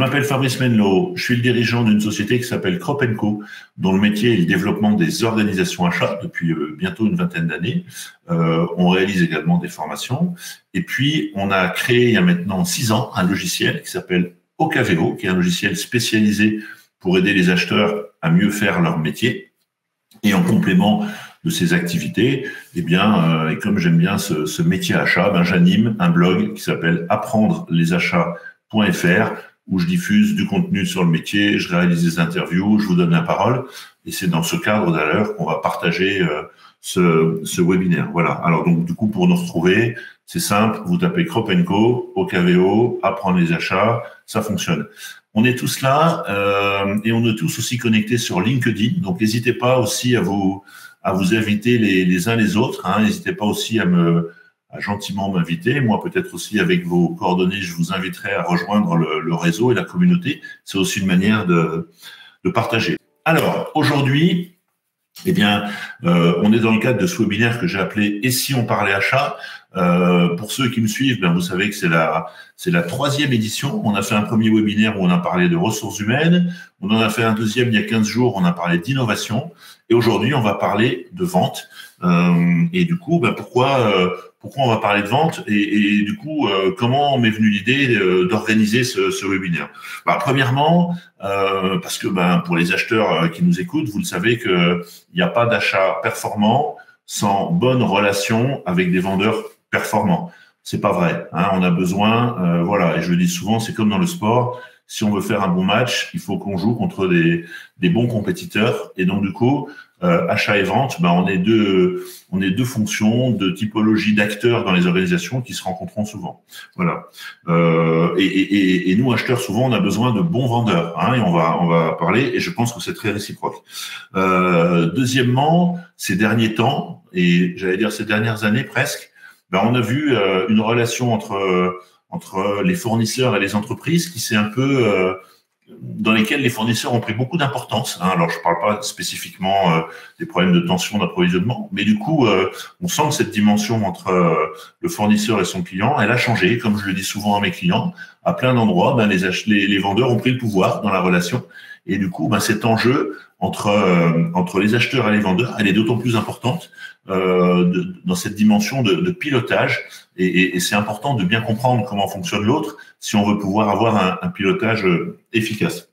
m'appelle Fabrice Menlo, je suis le dirigeant d'une société qui s'appelle Crop & Co, dont le métier est le développement des organisations achats depuis bientôt une vingtaine d'années. On réalise également des formations. Et puis, on a créé il y a maintenant 6 ans un logiciel qui s'appelle Ocaveo, qui est un logiciel spécialisé pour aider les acheteurs à mieux faire leur métier. Et en complément de ces activités, eh bien, et comme j'aime bien ce métier achat, ben, j'anime un blog qui s'appelle apprendrelesachats.fr, où je diffuse du contenu sur le métier, je réalise des interviews, je vous donne la parole. Et c'est dans ce cadre d'ailleurs qu'on va partager ce webinaire. Voilà. Alors donc du coup, pour nous retrouver, c'est simple, vous tapez Crop & Co, Ocaveo, apprendre les achats, ça fonctionne. On est tous là et on est tous aussi connectés sur LinkedIn. Donc n'hésitez pas aussi à vous inviter les uns les autres. Hein. N'hésitez pas aussi à gentiment m'inviter. Moi, peut-être aussi avec vos coordonnées, je vous inviterai à rejoindre le réseau et la communauté. C'est aussi une manière de partager. Alors, aujourd'hui, eh bien, on est dans le cadre de ce webinaire que j'ai appelé « Et si on parlait achat ?» Pour ceux qui me suivent, ben, vous savez que c'est la 3e édition. On a fait un premier webinaire où on a parlé de ressources humaines. On en a fait un deuxième il y a 15 jours, on a parlé d'innovation. Et aujourd'hui, on va parler de vente. Et du coup, ben, pourquoi on va parler de vente et du coup, comment m'est venue l'idée d'organiser ce webinaire? Ben, premièrement, parce que ben, pour les acheteurs qui nous écoutent, vous le savez qu'il n'y a pas d'achat performant sans bonne relation avec des vendeurs performants. C'est pas vrai. Hein, on a besoin, voilà, et je le dis souvent, c'est comme dans le sport. Si on veut faire un bon match, il faut qu'on joue contre des bons compétiteurs. Et donc du coup, achat et vente, ben on est deux fonctions, deux typologies d'acteurs dans les organisations qui se rencontreront souvent. Voilà. Et nous acheteurs, souvent, on a besoin de bons vendeurs. Hein, et on va parler. Et je pense que c'est très réciproque. Deuxièmement, ces derniers temps, et j'allais dire ces dernières années presque, ben on a vu une relation entre les fournisseurs et les entreprises qui s'est un peu dans lesquels les fournisseurs ont pris beaucoup d'importance. Hein. Alors, je ne parle pas spécifiquement des problèmes de tension d'approvisionnement, mais du coup, on sent que cette dimension entre le fournisseur et son client, elle a changé. Comme je le dis souvent à mes clients, à plein d'endroits, ben, les vendeurs ont pris le pouvoir dans la relation. Et du coup, ben, cet enjeu entre les acheteurs et les vendeurs, elle est d'autant plus importante dans cette dimension de pilotage. Et c'est important de bien comprendre comment fonctionne l'autre si on veut pouvoir avoir un pilotage efficace.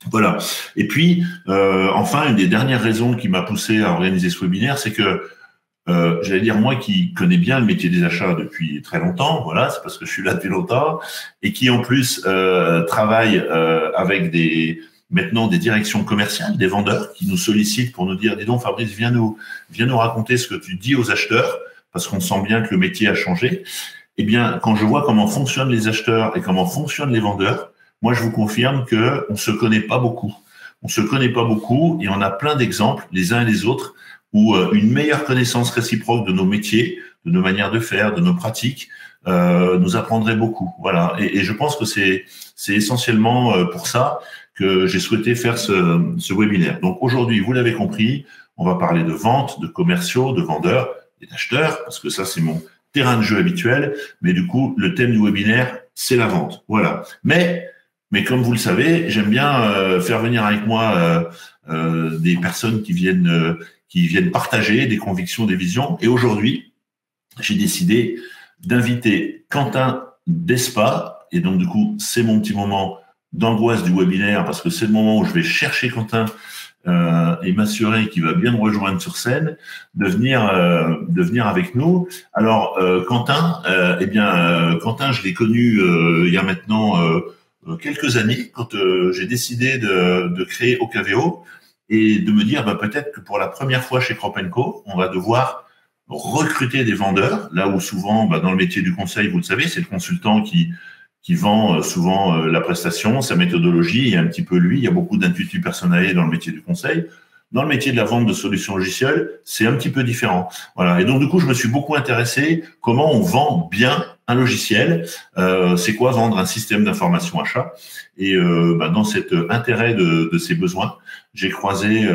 Voilà. Et puis, enfin, une des dernières raisons qui m'a poussé à organiser ce webinaire, c'est que j'allais dire, moi qui connais bien le métier des achats depuis très longtemps, voilà, c'est parce que je suis là depuis longtemps, et qui en plus travaille avec maintenant des directions commerciales, des vendeurs qui nous sollicitent pour nous dire « Dis donc Fabrice, viens nous raconter ce que tu dis aux acheteurs », parce qu'on sent bien que le métier a changé. Eh bien, quand je vois comment fonctionnent les acheteurs et comment fonctionnent les vendeurs, moi, je vous confirme que on se connaît pas beaucoup. On se connaît pas beaucoup et on a plein d'exemples, les uns et les autres, où une meilleure connaissance réciproque de nos métiers, de nos manières de faire, de nos pratiques, nous apprendrait beaucoup. Voilà. Et je pense que c'est essentiellement pour ça que j'ai souhaité faire ce webinaire. Donc aujourd'hui, vous l'avez compris, on va parler de vente, de commerciaux, de vendeurs et d'acheteurs, parce que ça, c'est mon terrain de jeu habituel. Mais du coup, le thème du webinaire, c'est la vente. Voilà. Mais comme vous le savez, j'aime bien faire venir avec moi des personnes qui viennent partager des convictions, des visions. Et aujourd'hui, j'ai décidé d'inviter Quentin Despas. Et donc, du coup, c'est mon petit moment d'angoisse du webinaire parce que c'est le moment où je vais chercher Quentin et m'assurer qu'il va bien me rejoindre sur scène, de venir avec nous. Alors, Quentin, Quentin, je l'ai connu il y a maintenant quelques années quand j'ai décidé de créer Ocaveo et de me dire peut-être que pour la première fois chez Crop & Co, on va devoir recruter des vendeurs, là où souvent, dans le métier du conseil, vous le savez, c'est le consultant qui vend souvent la prestation, sa méthodologie et un petit peu lui. Il y a beaucoup d'intuitu personnel dans le métier du conseil. Dans le métier de la vente de solutions logicielles, c'est un petit peu différent. Voilà. Et donc, du coup, je me suis beaucoup intéressé comment on vend bien un logiciel. C'est quoi vendre un système d'information achat? Et dans cet intérêt de ses besoins, j'ai croisé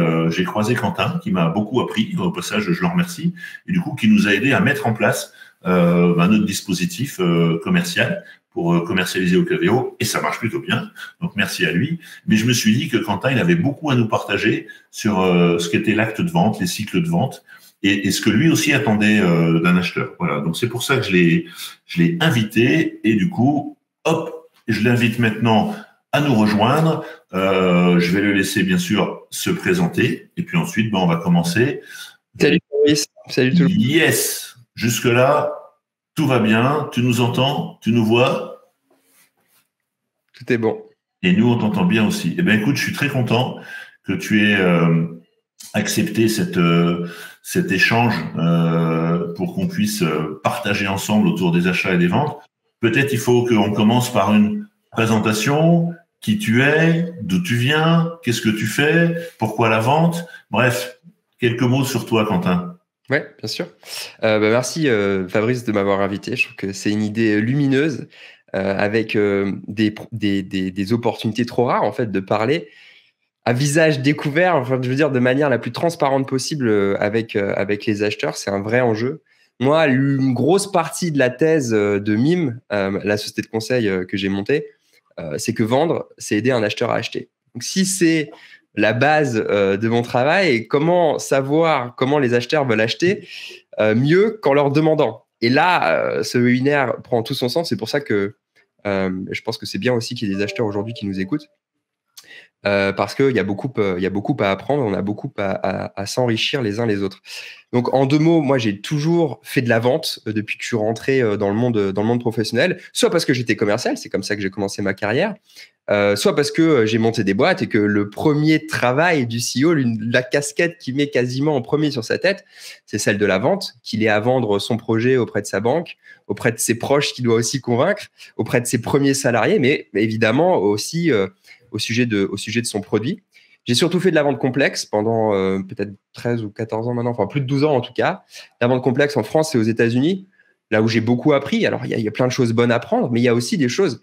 Quentin qui m'a beaucoup appris. Au passage, je le remercie. Et du coup, qui nous a aidé à mettre en place notre dispositif commercial pour commercialiser Ocaveo, et ça marche plutôt bien. Donc merci à lui. Mais je me suis dit que Quentin, il avait beaucoup à nous partager sur ce qu'était l'acte de vente, les cycles de vente, et ce que lui aussi attendait d'un acheteur. Voilà. Donc c'est pour ça que je l'ai invité, et du coup, hop, je l'invite maintenant à nous rejoindre. Je vais le laisser bien sûr se présenter, et puis ensuite, on va commencer. Salut Maurice, salut tout le monde. Yes, jusque-là, tout va bien. Tu nous entends? Tu nous vois? Tout est bon. Et nous, on t'entend bien aussi. Eh bien, écoute, je suis très content que tu aies accepté cet échange pour qu'on puisse partager ensemble autour des achats et des ventes. Peut-être il faut qu'on commence par une présentation. Qui tu es? D'où tu viens? Qu'est-ce que tu fais? Pourquoi la vente? Bref, quelques mots sur toi, Quentin. Oui, bien sûr. Merci Fabrice de m'avoir invité. Je trouve que c'est une idée lumineuse avec des opportunités trop rares en fait de parler à visage découvert. Enfin, je veux dire de manière la plus transparente possible avec les acheteurs. C'est un vrai enjeu. Moi, une grosse partie de la thèse de MIM, la société de conseil que j'ai montée, c'est que vendre, c'est aider un acheteur à acheter. Donc, si c'est la base de mon travail, et comment savoir comment les acheteurs veulent acheter mieux qu'en leur demandant. Et là, ce webinaire prend tout son sens. C'est pour ça que je pense que c'est bien aussi qu'il y ait des acheteurs aujourd'hui qui nous écoutent. Parce qu'il y a beaucoup à apprendre, on a beaucoup à s'enrichir les uns les autres. Donc, en 2 mots, moi, j'ai toujours fait de la vente depuis que je suis rentré dans le monde professionnel, soit parce que j'étais commercial, c'est comme ça que j'ai commencé ma carrière, soit parce que j'ai monté des boîtes et que le premier travail du CEO, la casquette qui met quasiment en premier sur sa tête, c'est celle de la vente, qu'il ait à vendre son projet auprès de sa banque, auprès de ses proches qu'il doit aussi convaincre, auprès de ses premiers salariés, mais évidemment aussi au sujet de son produit. J'ai surtout fait de la vente complexe pendant peut-être 13 ou 14 ans maintenant, enfin plus de 12 ans en tout cas. La vente complexe en France et aux États-Unis, là où j'ai beaucoup appris. Alors, il y a plein de choses bonnes à apprendre, mais il y a aussi des choses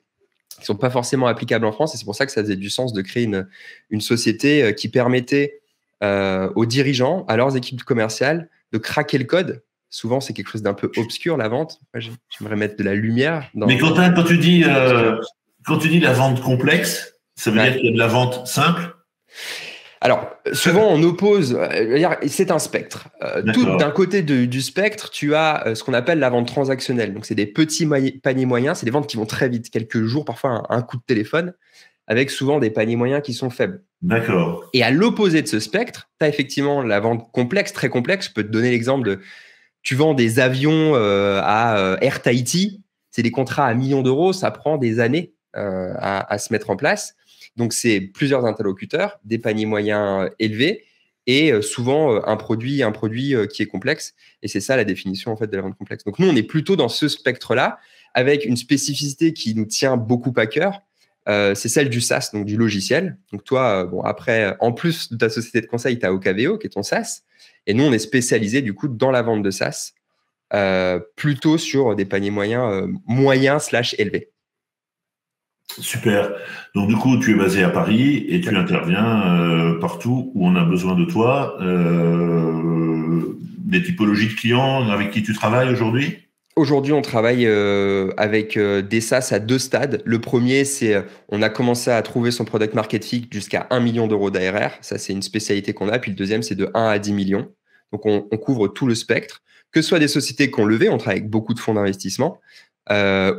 qui ne sont pas forcément applicables en France. Et c'est pour ça que ça faisait du sens de créer une société qui permettait aux dirigeants, à leurs équipes commerciales, de craquer le code. Souvent, c'est quelque chose d'un peu obscur, la vente. Moi, j'aimerais mettre de la lumière. Mais Quentin, quand tu dis la vente complexe, ça veut dire qu'il y a de la vente simple? Alors, souvent, on oppose, c'est un spectre. Tout d'un côté du spectre, tu as ce qu'on appelle la vente transactionnelle. Donc, c'est des petits paniers moyens, c'est des ventes qui vont très vite, quelques jours, parfois un coup de téléphone, avec souvent des paniers moyens qui sont faibles. D'accord. Et à l'opposé de ce spectre, tu as effectivement la vente complexe, très complexe. Je peux te donner l'exemple de, tu vends des avions à Air Tahiti, c'est des contrats à millions d'euros, ça prend des années à se mettre en place. Donc, c'est plusieurs interlocuteurs, des paniers moyens élevés et souvent un produit qui est complexe. Et c'est ça la définition en fait de la vente complexe. Donc, nous, on est plutôt dans ce spectre-là avec une spécificité qui nous tient beaucoup à cœur. C'est celle du SaaS, donc du logiciel. Donc, toi, après, en plus de ta société de conseil, tu as Ocaveo qui est ton SaaS. Et nous, on est spécialisé du coup dans la vente de SaaS, plutôt sur des paniers moyens/élevés. Super. Donc, du coup, tu es basé à Paris et tu interviens partout où on a besoin de toi. Des typologies de clients avec qui tu travailles aujourd'hui? Aujourd'hui, on travaille avec des SaaS à 2 stades. Le premier, c'est on a commencé à trouver son product market fit jusqu'à 1 million d'euros d'ARR. Ça, c'est une spécialité qu'on a. Puis le deuxième, c'est de 1 à 10 millions. Donc, on couvre tout le spectre. Que ce soit des sociétés qui ont levé, on travaille avec beaucoup de fonds d'investissement,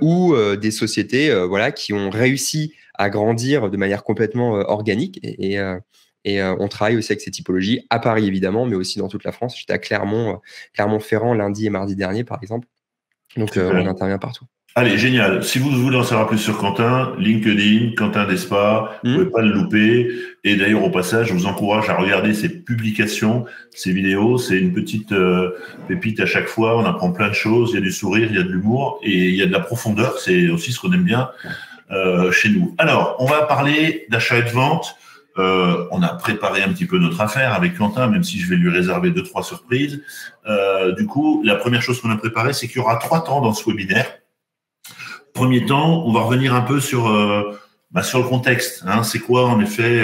ou des sociétés qui ont réussi à grandir de manière complètement organique. Et on travaille aussi avec ces typologies à Paris, évidemment, mais aussi dans toute la France. J'étais à Clermont-Ferrand lundi et mardi dernier, par exemple. Donc, on intervient partout. Allez, génial. Si vous voulez en savoir plus sur Quentin, LinkedIn, Quentin Despas, vous ne pouvez pas le louper. Et d'ailleurs, au passage, je vous encourage à regarder ses publications, ses vidéos. C'est une petite pépite à chaque fois. On apprend plein de choses. Il y a du sourire, il y a de l'humour et il y a de la profondeur. C'est aussi ce qu'on aime bien chez nous. Alors, on va parler d'achat et de vente. On a préparé un petit peu notre affaire avec Quentin, même si je vais lui réserver 2-3 surprises. Du coup, la première chose qu'on a préparée, c'est qu'il y aura 3 temps dans ce webinaire. Premier temps, on va revenir un peu sur le contexte. C'est quoi, en effet,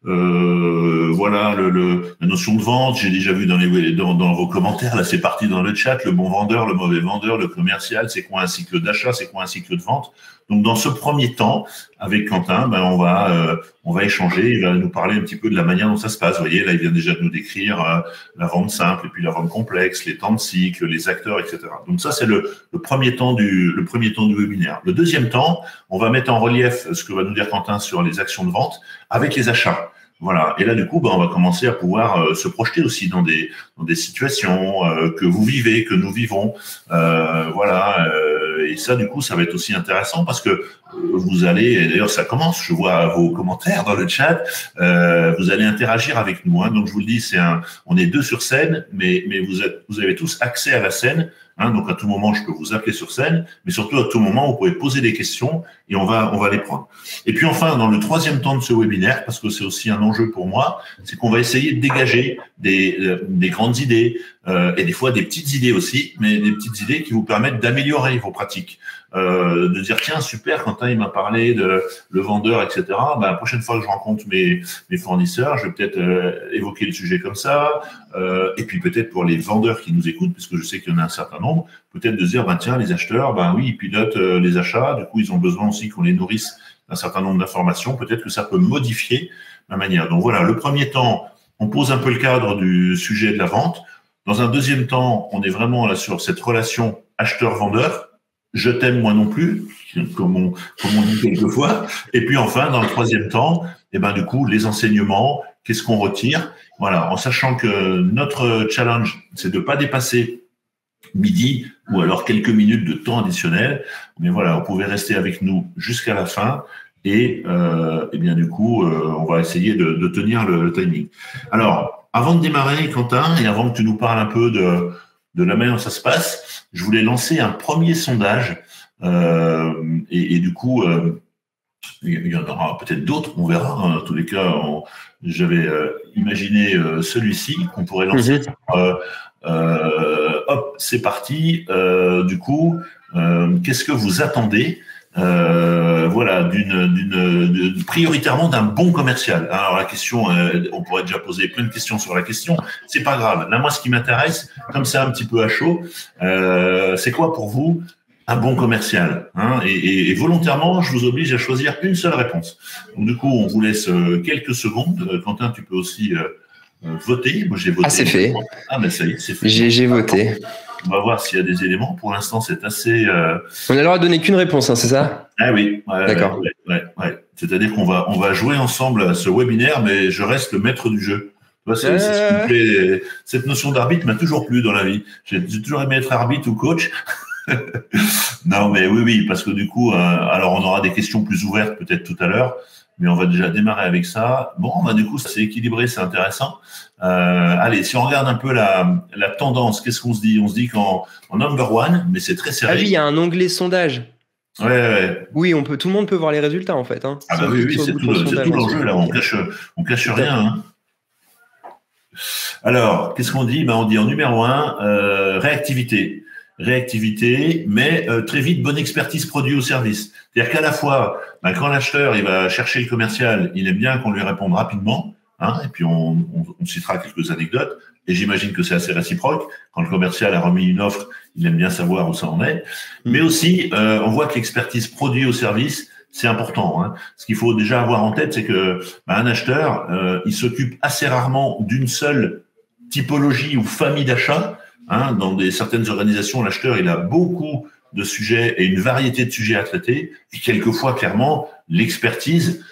voilà la notion de vente. J'ai déjà vu dans vos commentaires, là c'est parti dans le chat, le bon vendeur, le mauvais vendeur, le commercial, c'est quoi un cycle d'achat, c'est quoi un cycle de vente. Donc dans ce premier temps, avec Quentin, on va échanger, il va nous parler un petit peu de la manière dont ça se passe. Vous voyez, là il vient déjà de nous décrire la vente simple et puis la vente complexe, les temps de cycle, les acteurs, etc. Donc ça c'est le premier temps du webinaire. Le deuxième temps, on va mettre en relief ce que va nous dire Quentin sur les actions de vente avec les achats. Voilà. Et là, du coup, on va commencer à pouvoir se projeter aussi dans des situations que vous vivez, que nous vivons. Voilà. Et ça, du coup, ça va être aussi intéressant parce que vous allez, et d'ailleurs, ça commence, je vois vos commentaires dans le chat, vous allez interagir avec nous. Hein. Donc, je vous le dis, on est 2 sur scène, mais vous avez tous accès à la scène. Hein, donc à tout moment, je peux vous appeler sur scène, mais surtout à tout moment, vous pouvez poser des questions et on va les prendre. Et puis enfin, dans le troisième temps de ce webinaire, parce que c'est aussi un enjeu pour moi, c'est qu'on va essayer de dégager des grandes idées et des fois des petites idées aussi, mais des petites idées qui vous permettent d'améliorer vos pratiques. De dire tiens super, Quentin il m'a parlé de le vendeur, etc. La prochaine fois que je rencontre mes fournisseurs, je vais peut-être évoquer le sujet comme ça. Et puis peut-être pour les vendeurs qui nous écoutent, puisque je sais qu'il y en a un certain nombre, peut-être de se dire tiens les acheteurs, oui ils pilotent les achats, du coup ils ont besoin aussi qu'on les nourrisse d'un certain nombre d'informations. Peut-être que ça peut modifier ma manière. Donc voilà, le premier temps, on pose un peu le cadre du sujet de la vente. Dans un deuxième temps, on est vraiment là sur cette relation acheteur-vendeur. Je t'aime moi non plus, comme on dit quelquefois. Et puis enfin, dans le troisième temps, du coup, les enseignements, qu'est-ce qu'on retire? Voilà, en sachant que notre challenge, c'est de pas dépasser midi ou alors quelques minutes de temps additionnel. Mais voilà, vous pouvez rester avec nous jusqu'à la fin. Et bien du coup, on va essayer de tenir le timing. Alors, avant de démarrer, Quentin, et avant que tu nous parles un peu de la manière dont ça se passe, je voulais lancer un premier sondage et du coup, il y en aura peut-être d'autres, on verra. En tous les cas, j'avais imaginé celui-ci qu'on pourrait lancer. Hop, c'est parti. Du coup, qu'est-ce que vous attendez voilà, prioritairement d'un bon commercial. Alors la question, on pourrait déjà poser plein de questions sur la question. C'est pas grave. Là, moi, ce qui m'intéresse, comme c'est un petit peu à chaud, c'est quoi pour vous un bon commercial, hein, et volontairement, je vous oblige à choisir une seule réponse. Donc du coup, on vous laisse quelques secondes. Quentin, tu peux aussi voter. Moi, j'ai voté. Ah, c'est fait. Ah, ben ça y est, c'est fait. J'ai voté. On va voir s'il y a des éléments. Pour l'instant, c'est assez. On a le droit de donner qu'une réponse, hein, c'est ça? Ah oui. D'accord. Ouais. C'est-à-dire qu'on va jouer ensemble à ce webinaire, mais je reste le maître du jeu. C'est ce qui me plaît. Cette notion d'arbitre m'a toujours plu dans la vie. J'ai toujours aimé être arbitre ou coach. Non, mais oui, parce que du coup, alors on aura des questions plus ouvertes peut-être tout à l'heure, mais on va déjà démarrer avec ça. Bon, du coup, c'est équilibré, c'est intéressant. Allez, si on regarde un peu la tendance, qu'est-ce qu'on se dit? On se dit qu'en number one, mais c'est très serré. Ah oui, il y a un onglet sondage. Ouais. Oui, tout le monde peut voir les résultats en fait. Hein. Ah bah oui, c'est tout l'enjeu là. On cache rien. Hein. Alors, qu'est-ce qu'on dit? On dit en numéro 1, réactivité, mais très vite bonne expertise produit ou service. C'est-à-dire qu'à la fois, quand l'acheteur il va chercher le commercial, il aime bien qu'on lui réponde rapidement, hein, et puis on citera quelques anecdotes. Et j'imagine que c'est assez réciproque. Quand le commercial a remis une offre, il aime bien savoir où ça en est. Mais aussi, on voit que l'expertise produit ou service, c'est important. Hein. Ce qu'il faut déjà avoir en tête, c'est que un acheteur, il s'occupe assez rarement d'une seule typologie ou famille d'achats. Hein, dans certaines organisations, l'acheteur, il a beaucoup de sujets et une variété de sujets à traiter. Et quelquefois, clairement, l'expertise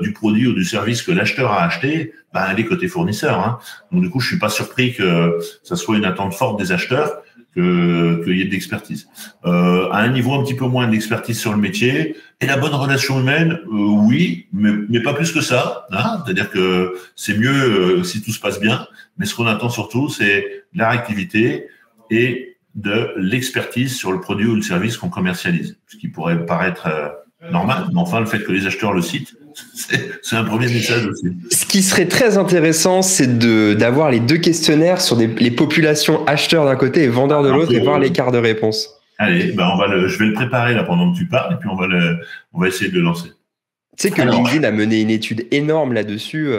du produit ou du service que l'acheteur a acheté, elle est côté fournisseur. Hein. Donc, du coup, je suis pas surpris que ça soit une attente forte des acheteurs qu'il y ait de l'expertise. À un niveau un petit peu moins d'expertise sur le métier. Et la bonne relation humaine, oui, mais pas plus que ça. Hein. C'est-à-dire que c'est mieux si tout se passe bien. Mais ce qu'on attend surtout, c'est la réactivité et de l'expertise sur le produit ou le service qu'on commercialise. Ce qui pourrait paraître normal, mais enfin, le fait que les acheteurs le citent, c'est un premier message aussi. Ce qui serait très intéressant, c'est d'avoir les deux questionnaires sur les populations acheteurs d'un côté et vendeurs de l'autre et voir l'écart de réponse. Allez, je vais le préparer là pendant que tu parles et puis on va essayer de le lancer. Tu sais que Alors, LinkedIn a mené une étude énorme là-dessus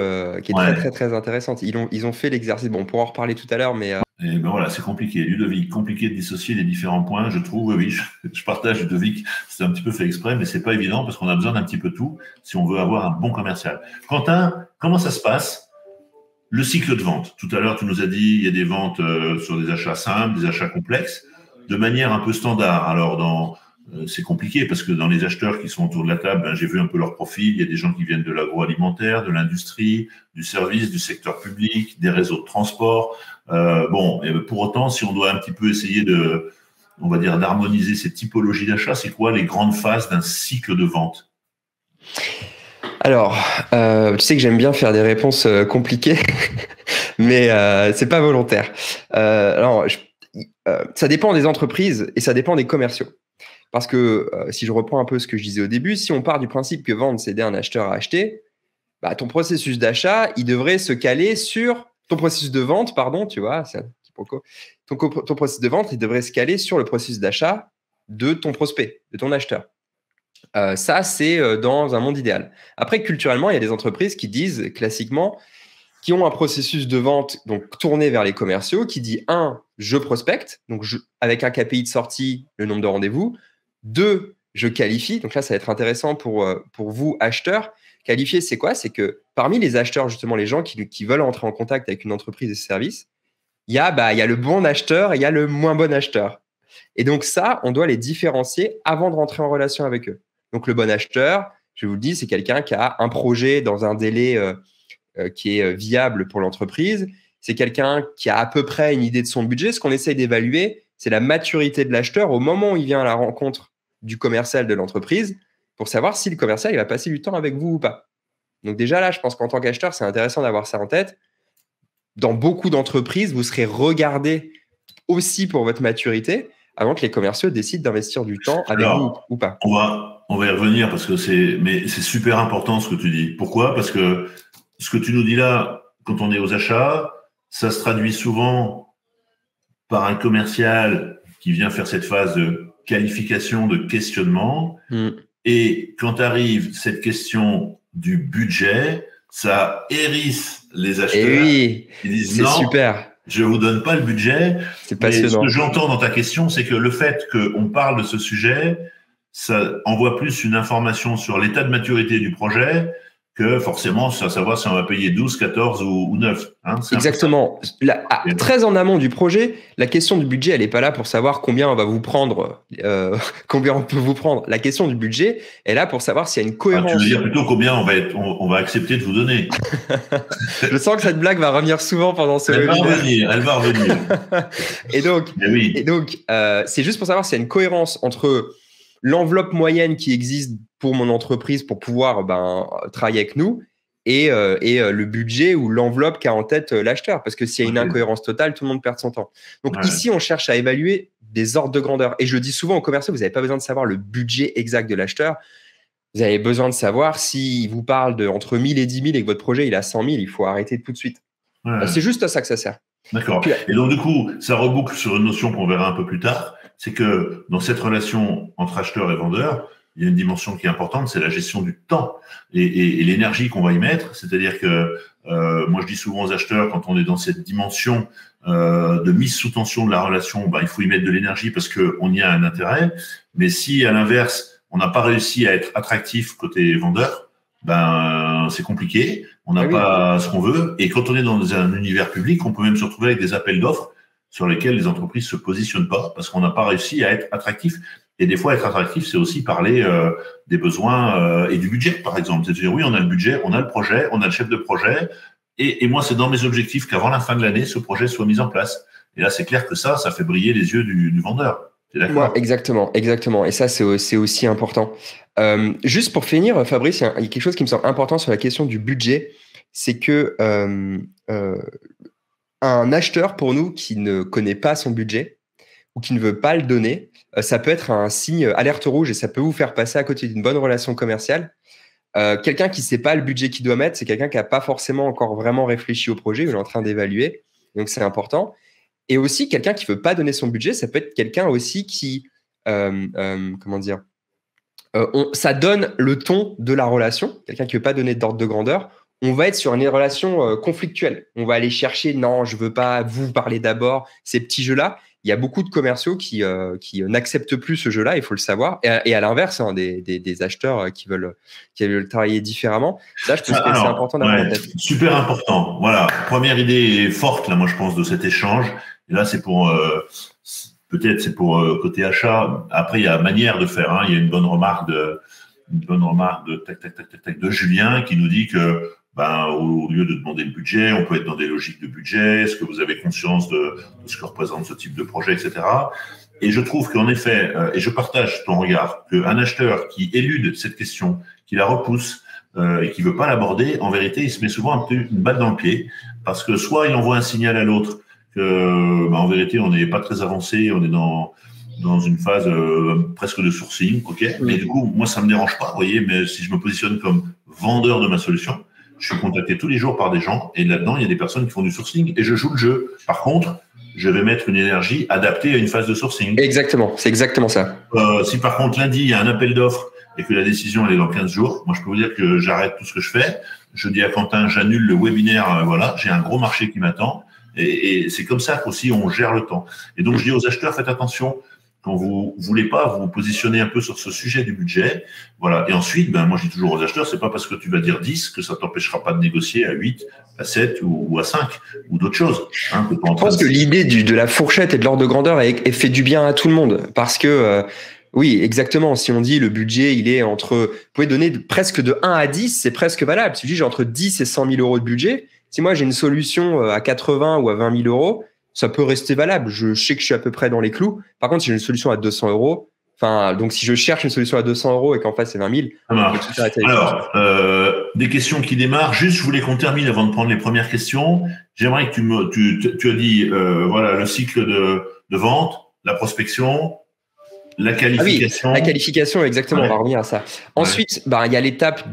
qui est très, ouais. très, très intéressante. Ils ont fait l'exercice. Bon, on pourra en reparler tout à l'heure, mais Et ben voilà, c'est compliqué. Ludovic, compliqué de dissocier les différents points. Je trouve, oui, je partage Ludovic. C'est un petit peu fait exprès, mais c'est pas évident parce qu'on a besoin d'un petit peu tout si on veut avoir un bon commercial. Quentin, comment ça se passe? Le cycle de vente. Tout à l'heure, tu nous as dit, il y a des ventes sur des achats simples, des achats complexes, de manière un peu standard. Alors, c'est compliqué parce que dans les acheteurs qui sont autour de la table, ben, j'ai vu un peu leur profil. Il y a des gens qui viennent de l'agroalimentaire, de l'industrie, du service, du secteur public, des réseaux de transport. Et pour autant, si on doit un petit peu essayer on va dire, d'harmoniser ces typologies d'achat, c'est quoi les grandes phases d'un cycle de vente? alors, tu sais que j'aime bien faire des réponses compliquées, mais c'est pas volontaire. Ça dépend des entreprises et ça dépend des commerciaux. Parce que si je reprends un peu ce que je disais au début, si on part du principe que vendre, c'est aider un acheteur à acheter, bah, ton processus d'achat, il devrait se caler sur ton processus de vente, pardon, tu vois, c'est un quiproquo. Ton processus de vente, il devrait se caler sur le processus d'achat de ton prospect, de ton acheteur. Ça, c'est dans un monde idéal. Après, culturellement, il y a des entreprises qui disent classiquement, qui ont un processus de vente donc tourné vers les commerciaux, qui dit je prospecte, donc avec un KPI de sortie, le nombre de rendez-vous. 2, je qualifie. Donc là, ça va être intéressant pour vous, acheteurs. Qualifier, c'est quoi? C'est que parmi les acheteurs, justement, les gens qui veulent entrer en contact avec une entreprise et ses services, il y a le bon acheteur et il y a le moins bon acheteur. Et donc ça, on doit les différencier avant de rentrer en relation avec eux. Donc le bon acheteur, je vous le dis, c'est quelqu'un qui a un projet dans un délai qui est viable pour l'entreprise. C'est quelqu'un qui a à peu près une idée de son budget. Ce qu'on essaye d'évaluer, c'est la maturité de l'acheteur au moment où il vient à la rencontre du commercial de l'entreprise pour savoir si le commercial il va passer du temps avec vous ou pas. Donc déjà là, je pense qu'en tant qu'acheteur, c'est intéressant d'avoir ça en tête. Dans beaucoup d'entreprises, vous serez regardé aussi pour votre maturité avant que les commerciaux décident d'investir du temps avec vous ou pas. On va y revenir parce que mais c'est super important ce que tu dis. Pourquoi? Parce que ce que tu nous dis là, quand on est aux achats, ça se traduit souvent par un commercial qui vient faire cette phase de qualification, de questionnement. Et quand arrive cette question du budget, ça hérisse les acheteurs. Et oui, ils disent c'est non, super. Je vous donne pas le budget. C'est passionnant. Mais ce que j'entends dans ta question, c'est que le fait qu'on parle de ce sujet, ça envoie plus une information sur l'état de maturité du projet que forcément savoir si on va payer 12, 14 ou 9. Hein, exactement. Très en amont du projet, la question du budget, elle n'est pas là pour savoir combien on va vous prendre, combien on peut vous prendre. La question du budget est là pour savoir s'il y a une cohérence. Tu veux dire plutôt combien on va accepter de vous donner. Je sens que cette blague va revenir souvent pendant ce webinaire. Elle va revenir. Et donc, c'est juste pour savoir s'il y a une cohérence entre l'enveloppe moyenne qui existe pour mon entreprise pour pouvoir travailler avec nous et le budget ou l'enveloppe qu'a en tête l'acheteur. Parce que s'il y a une incohérence totale, tout le monde perd son temps. Donc ici, on cherche à évaluer des ordres de grandeur. Et je dis souvent aux commerciaux, vous n'avez pas besoin de savoir le budget exact de l'acheteur. Vous avez besoin de savoir s'il vous parle entre 1000 et 10 000 et que votre projet il a 100 000, il faut arrêter tout de suite. C'est juste à ça que ça sert. D'accord. Et donc, du coup, ça reboucle sur une notion qu'on verra un peu plus tard. C'est que dans cette relation entre acheteur et vendeur, il y a une dimension qui est importante, c'est la gestion du temps et l'énergie qu'on va y mettre. C'est-à-dire que moi, je dis souvent aux acheteurs, quand on est dans cette dimension de mise sous tension de la relation, il faut y mettre de l'énergie parce qu'on y a un intérêt. Mais si, à l'inverse, on n'a pas réussi à être attractif côté vendeur, c'est compliqué. On n'a pas ce qu'on veut. Et quand on est dans un univers public, on peut même se retrouver avec des appels d'offres sur lesquels les entreprises se positionnent pas parce qu'on n'a pas réussi à être attractif. Et des fois, être attractif, c'est aussi parler des besoins et du budget, par exemple. C'est-à-dire, oui, on a le budget, on a le projet, on a le chef de projet. Et moi, c'est dans mes objectifs qu'avant la fin de l'année, ce projet soit mis en place. Et là, c'est clair que ça fait briller les yeux du vendeur. T'es d'accord? Ouais, exactement. Et ça, c'est aussi important. Juste pour finir, Fabrice, il y a quelque chose qui me semble important sur la question du budget. C'est que un acheteur, pour nous, qui ne connaît pas son budget ou qui ne veut pas le donner, ça peut être un signe alerte rouge et ça peut vous faire passer à côté d'une bonne relation commerciale. Quelqu'un qui ne sait pas le budget qu'il doit mettre, c'est quelqu'un qui n'a pas forcément encore vraiment réfléchi au projet, il est en train d'évaluer. Donc, c'est important. Et aussi, quelqu'un qui ne veut pas donner son budget, ça peut être quelqu'un aussi qui, ça donne le ton de la relation. Quelqu'un qui ne veut pas donner d'ordre de grandeur, on va être sur une relation conflictuelle. On va aller chercher, non, je ne veux pas, vous parler d'abord, ces petits jeux-là. Il y a beaucoup de commerciaux qui n'acceptent plus ce jeu-là, il faut le savoir. Et à l'inverse, hein, des acheteurs qui veulent travailler différemment. Ça, je pense que c'est important d'avoir en tête. Super important. Voilà, première idée forte, là, moi, je pense, de cet échange. Et là, c'est pour... peut-être c'est pour côté achat. Après, il y a manière de faire. Hein. Il y a une bonne remarque de de Julien qui nous dit que au lieu de demander le budget, on peut être dans des logiques de budget. Est-ce que vous avez conscience de ce que représente ce type de projet, etc. Et je trouve qu'en effet, et je partage ton regard, qu'un acheteur qui élude cette question, qui la repousse et qui veut pas l'aborder, en vérité, il se met souvent un peu une balle dans le pied parce que soit il envoie un signal à l'autre que, en vérité, on n'est pas très avancé, on est dans une phase presque de sourcing, ok. Mais du coup, moi, ça me dérange pas, vous voyez. Mais si je me positionne comme vendeur de ma solution, je suis contacté tous les jours par des gens et là-dedans, il y a des personnes qui font du sourcing et je joue le jeu. Par contre, je vais mettre une énergie adaptée à une phase de sourcing. Exactement, c'est exactement ça. Si par contre, lundi, il y a un appel d'offres et que la décision elle est dans 15 jours, moi, je peux vous dire que j'arrête tout ce que je fais. Je dis à Quentin, j'annule le webinaire, voilà, j'ai un gros marché qui m'attend. Et c'est comme ça qu'aussi on gère le temps. Et donc, je dis aux acheteurs, faites attention. Quand vous voulez pas vous positionner un peu sur ce sujet du budget, voilà. Et ensuite, moi, je dis toujours aux acheteurs, c'est pas parce que tu vas dire 10 que ça t'empêchera pas de négocier à 8, à 7 ou à 5 ou d'autres choses. Hein, je pense que l'idée de la fourchette et de l'ordre de grandeur elle fait du bien à tout le monde parce que, oui, exactement. Si on dit le budget, il est entre, vous pouvez donner presque de 1 à 10, c'est presque valable. Si je dis j'ai entre 10 et 100 000 euros de budget, si moi j'ai une solution à 80 ou à 20 000 euros, ça peut rester valable. Je sais que je suis à peu près dans les clous. Par contre, si j'ai une solution à 200 euros, donc si je cherche une solution à 200 euros et qu'en face c'est 20 000, alors, des questions qui démarrent. Juste, je voulais qu'on termine avant de prendre les premières questions. J'aimerais que tu as dit, voilà, le cycle de vente, la prospection, la qualification. Ah oui, la qualification, exactement. Ouais. On va revenir à ça. Ensuite, il y a l'étape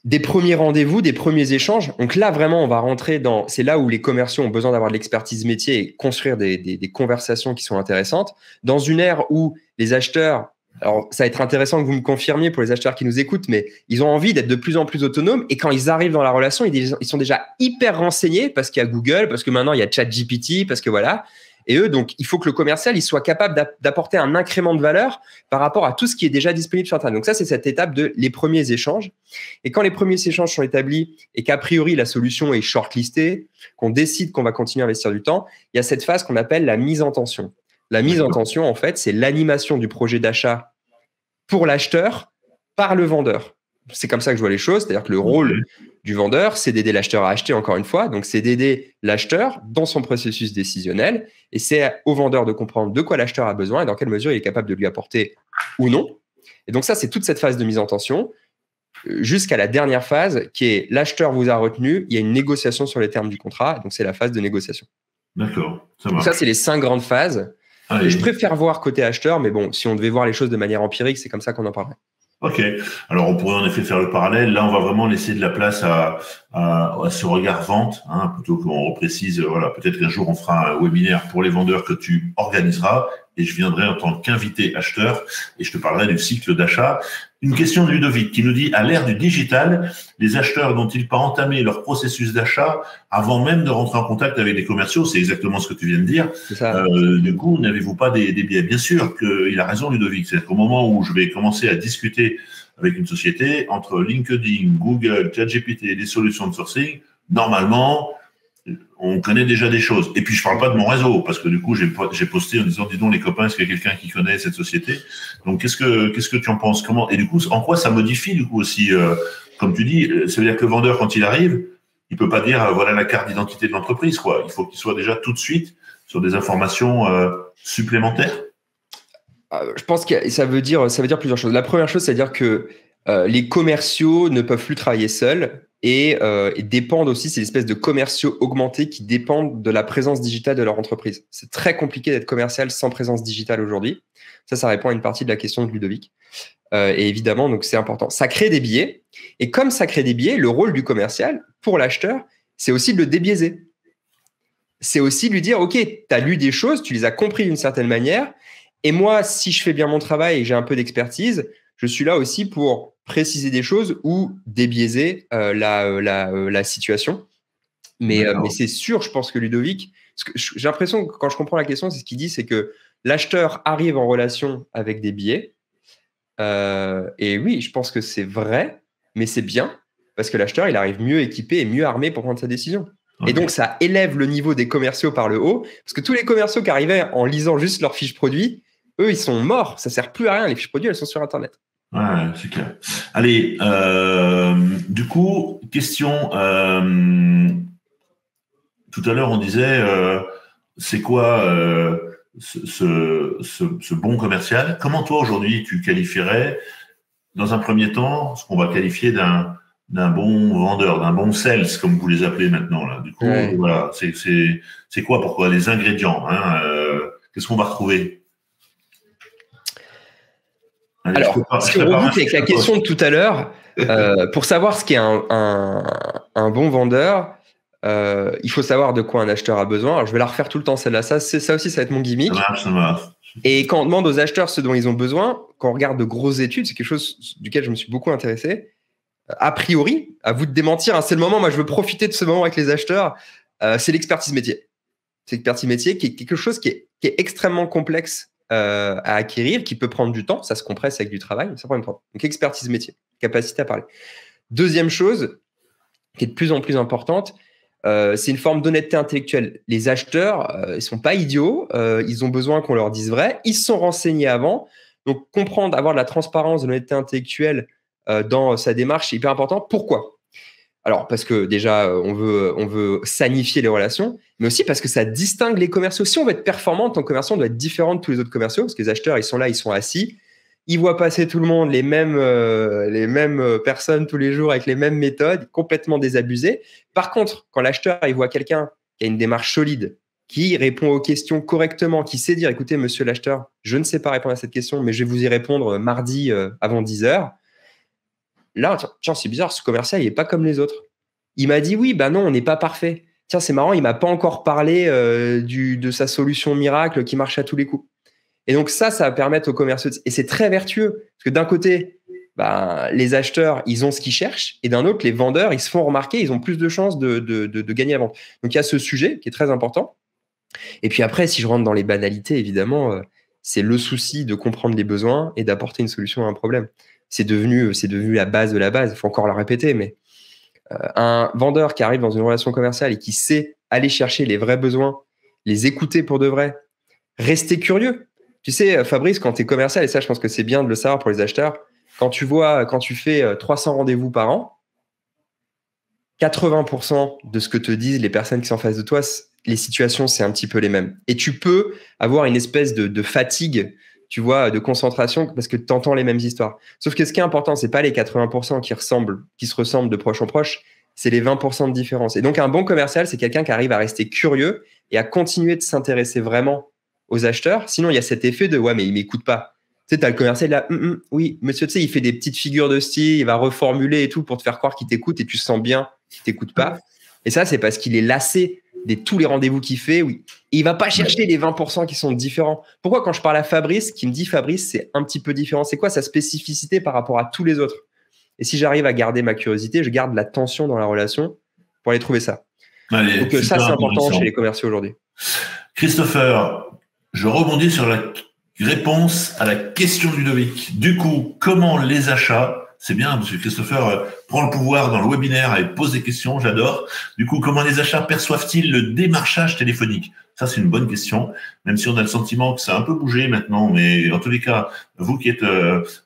des premiers rendez-vous, des premiers échanges. Donc là, vraiment, on va rentrer c'est là où les commerciaux ont besoin d'avoir de l'expertise métier et construire des conversations qui sont intéressantes. Dans une ère où les acheteurs, alors ça va être intéressant que vous me confirmiez pour les acheteurs qui nous écoutent, mais ils ont envie d'être de plus en plus autonomes et quand ils arrivent dans la relation, ils sont déjà hyper renseignés parce qu'il y a Google, parce que maintenant il y a ChatGPT, parce que voilà. Et eux, donc, il faut que le commercial il soit capable d'apporter un incrément de valeur par rapport à tout ce qui est déjà disponible sur Internet. Donc ça, c'est cette étape de les premiers échanges. Et quand les premiers échanges sont établis et qu'a priori, la solution est shortlistée, qu'on décide qu'on va continuer à investir du temps, il y a cette phase qu'on appelle la mise en tension. La mise en tension, en fait, c'est l'animation du projet d'achat pour l'acheteur par le vendeur. C'est comme ça que je vois les choses, c'est-à-dire que le rôle du vendeur, c'est d'aider l'acheteur à acheter, encore une fois. Donc, c'est d'aider l'acheteur dans son processus décisionnel et c'est au vendeur de comprendre de quoi l'acheteur a besoin et dans quelle mesure il est capable de lui apporter ou non. Et donc, ça, c'est toute cette phase de mise en tension jusqu'à la dernière phase qui est l'acheteur vous a retenu, il y a une négociation sur les termes du contrat, donc c'est la phase de négociation. D'accord, ça marche. Donc ça, c'est les 5 grandes phases. Je préfère voir côté acheteur, mais bon, si on devait voir les choses de manière empirique, c'est comme ça qu'on en parlerait. Ok. Alors, on pourrait en effet faire le parallèle. Là, on va vraiment laisser de la place à ce regard vente, hein, plutôt qu'on reprécise. Voilà, peut-être qu'un jour on fera un webinaire pour les vendeurs que tu organiseras et je viendrai en tant qu'invité acheteur et je te parlerai du cycle d'achat. Une question de Ludovic qui nous dit, à l'ère du digital, les acheteurs n'ont-ils pas entamé leur processus d'achat avant même de rentrer en contact avec des commerciaux? C'est exactement ce que tu viens de dire. C'est ça. Du coup, n'avez-vous pas des biais? Bien sûr qu'il a raison, Ludovic. C'est qu'au moment où je vais commencer à discuter avec une société, entre LinkedIn, Google, ChatGPT et des solutions de sourcing, normalement, on connaît déjà des choses. Et puis, je parle pas de mon réseau, parce que du coup, j'ai posté en disant, dis donc, les copains, est-ce qu'il y a quelqu'un qui connaît cette société? Donc, qu'est-ce que tu en penses? Comment? Et du coup, en quoi ça modifie, du coup, aussi, comme tu dis, ça veut dire que le vendeur, quand il arrive, il peut pas dire, voilà la carte d'identité de l'entreprise, quoi. Il faut qu'il soit déjà tout de suite sur des informations supplémentaires. Je pense que ça veut dire plusieurs choses. La première chose, c'est-à-dire que les commerciaux ne peuvent plus travailler seuls et dépendent aussi, c'est l'espèce de commerciaux augmentés qui dépendent de la présence digitale de leur entreprise. C'est très compliqué d'être commercial sans présence digitale aujourd'hui. Ça répond à une partie de la question de Ludovic. Et évidemment, donc c'est important. Ça crée des biais. Et comme ça crée des biais, le rôle du commercial pour l'acheteur, c'est aussi de le débiaiser. C'est aussi de lui dire, OK, tu as lu des choses, tu les as compris d'une certaine manière, Et moi, si je fais bien mon travail et j'ai un peu d'expertise, je suis là aussi pour préciser des choses ou débiaiser la situation. Mais c'est sûr, je pense que Ludovic, j'ai l'impression que quand je comprends la question, c'est ce qu'il dit, c'est que l'acheteur arrive en relation avec des billets. Et oui, je pense que c'est vrai, mais c'est bien parce que l'acheteur, il arrive mieux équipé et mieux armé pour prendre sa décision. Okay. Et donc, ça élève le niveau des commerciaux par le haut parce que tous les commerciaux qui arrivaient en lisant juste leurs fiches produits, eux, ils sont morts. Ça sert plus à rien. Les fiches produits, elles sont sur Internet. Ouais, c'est clair. Allez, du coup, question. Tout à l'heure, on disait, c'est quoi ce bon commercial? Comment toi, aujourd'hui, tu qualifierais, dans un premier temps, ce qu'on va qualifier d'un bon vendeur, d'un bon sales, comme vous les appelez maintenant, là. Du coup, voilà, c'est quoi, pourquoi les ingrédients, hein, qu'est-ce qu'on va retrouver? Allez, alors, si on reboucle avec la question de tout à l'heure, pour savoir ce qu'est un bon vendeur, il faut savoir de quoi un acheteur a besoin. Alors, je vais la refaire tout le temps, celle-là. Ça aussi, ça va être mon gimmick. Ça marche. Et quand on demande aux acheteurs ce dont ils ont besoin, quand on regarde de grosses études, c'est quelque chose duquel je me suis beaucoup intéressé. A priori, à vous de démentir, hein, c'est le moment, moi je veux profiter de ce moment avec les acheteurs, c'est l'expertise métier. C'est l'expertise métier qui est quelque chose qui est extrêmement complexe à acquérir, qui peut prendre du temps, ça se compresse avec du travail, ça prend du temps. Donc expertise métier, capacité à parler. Deuxième chose, qui est de plus en plus importante, c'est une forme d'honnêteté intellectuelle. Les acheteurs, ils sont pas idiots, ils ont besoin qu'on leur dise vrai, ils se sont renseignés avant, donc comprendre, avoir de la transparence, de l'honnêteté intellectuelle dans sa démarche, c'est hyper important. Pourquoi ? Alors, parce que déjà, on veut sanifier les relations, mais aussi parce que ça distingue les commerciaux. Si on veut être performant, ton commercial doit être différent de tous les autres commerciaux, parce que les acheteurs, ils sont là, ils sont assis, ils voient passer tout le monde, les mêmes personnes tous les jours avec les mêmes méthodes, complètement désabusées. Par contre, quand l'acheteur, il voit quelqu'un qui a une démarche solide, qui répond aux questions correctement, qui sait dire, écoutez, monsieur l'acheteur, je ne sais pas répondre à cette question, mais je vais vous y répondre mardi avant 10h. Là, tiens, c'est bizarre, ce commercial, il n'est pas comme les autres. Il m'a dit, oui, ben non, on n'est pas parfait. Tiens, c'est marrant, il ne m'a pas encore parlé de sa solution miracle qui marche à tous les coups. Et donc ça va permettre aux commerciaux, et c'est très vertueux, parce que d'un côté, les acheteurs, ils ont ce qu'ils cherchent, et d'un autre, les vendeurs, ils se font remarquer, ils ont plus de chances de gagner la vente. Donc il y a ce sujet qui est très important. Et puis après, si je rentre dans les banalités, évidemment, c'est le souci de comprendre les besoins et d'apporter une solution à un problème. C'est devenu la base de la base. Il faut encore la répéter, mais un vendeur qui arrive dans une relation commerciale et qui sait aller chercher les vrais besoins, les écouter pour de vrai, rester curieux. Tu sais, Fabrice, quand tu es commercial, et ça, je pense que c'est bien de le savoir pour les acheteurs, quand tu fais 300 rendez-vous par an, 80% de ce que te disent les personnes qui sont en face de toi, les situations, c'est un petit peu les mêmes. Et tu peux avoir une espèce de fatigue, tu vois, de concentration, parce que tu entends les mêmes histoires. Sauf que ce qui est important, c'est pas les 80% qui se ressemblent de proche en proche, c'est les 20% de différence. Et donc, un bon commercial, c'est quelqu'un qui arrive à rester curieux et à continuer de s'intéresser vraiment aux acheteurs. Sinon, il y a cet effet de « ouais, mais il m'écoute pas ». Tu sais, tu as le commercial là, oui, monsieur, tu sais, il fait des petites figures de style, il va reformuler et tout pour te faire croire qu'il t'écoute et tu sens bien qu'il t'écoute pas. Et ça, c'est parce qu'il est lassé de tous les rendez-vous qu'il fait. Oui. Et il va pas chercher les 20% qui sont différents. Pourquoi quand je parle à Fabrice, qui me dit Fabrice, c'est un petit peu différent. C'est quoi sa spécificité par rapport à tous les autres? Et si j'arrive à garder ma curiosité, je garde la tension dans la relation pour aller trouver ça. Allez, donc ça, c'est important chez les commerciaux aujourd'hui. Christopher, je rebondis sur la réponse à la question de Ludovic. Du coup, comment les achats, c'est bien, parce que Christopher prend le pouvoir dans le webinaire et pose des questions, j'adore. Du coup, comment les achats perçoivent-ils le démarchage téléphonique? Ça, c'est une bonne question, même si on a le sentiment que ça a un peu bougé maintenant. Mais en tous les cas, vous qui êtes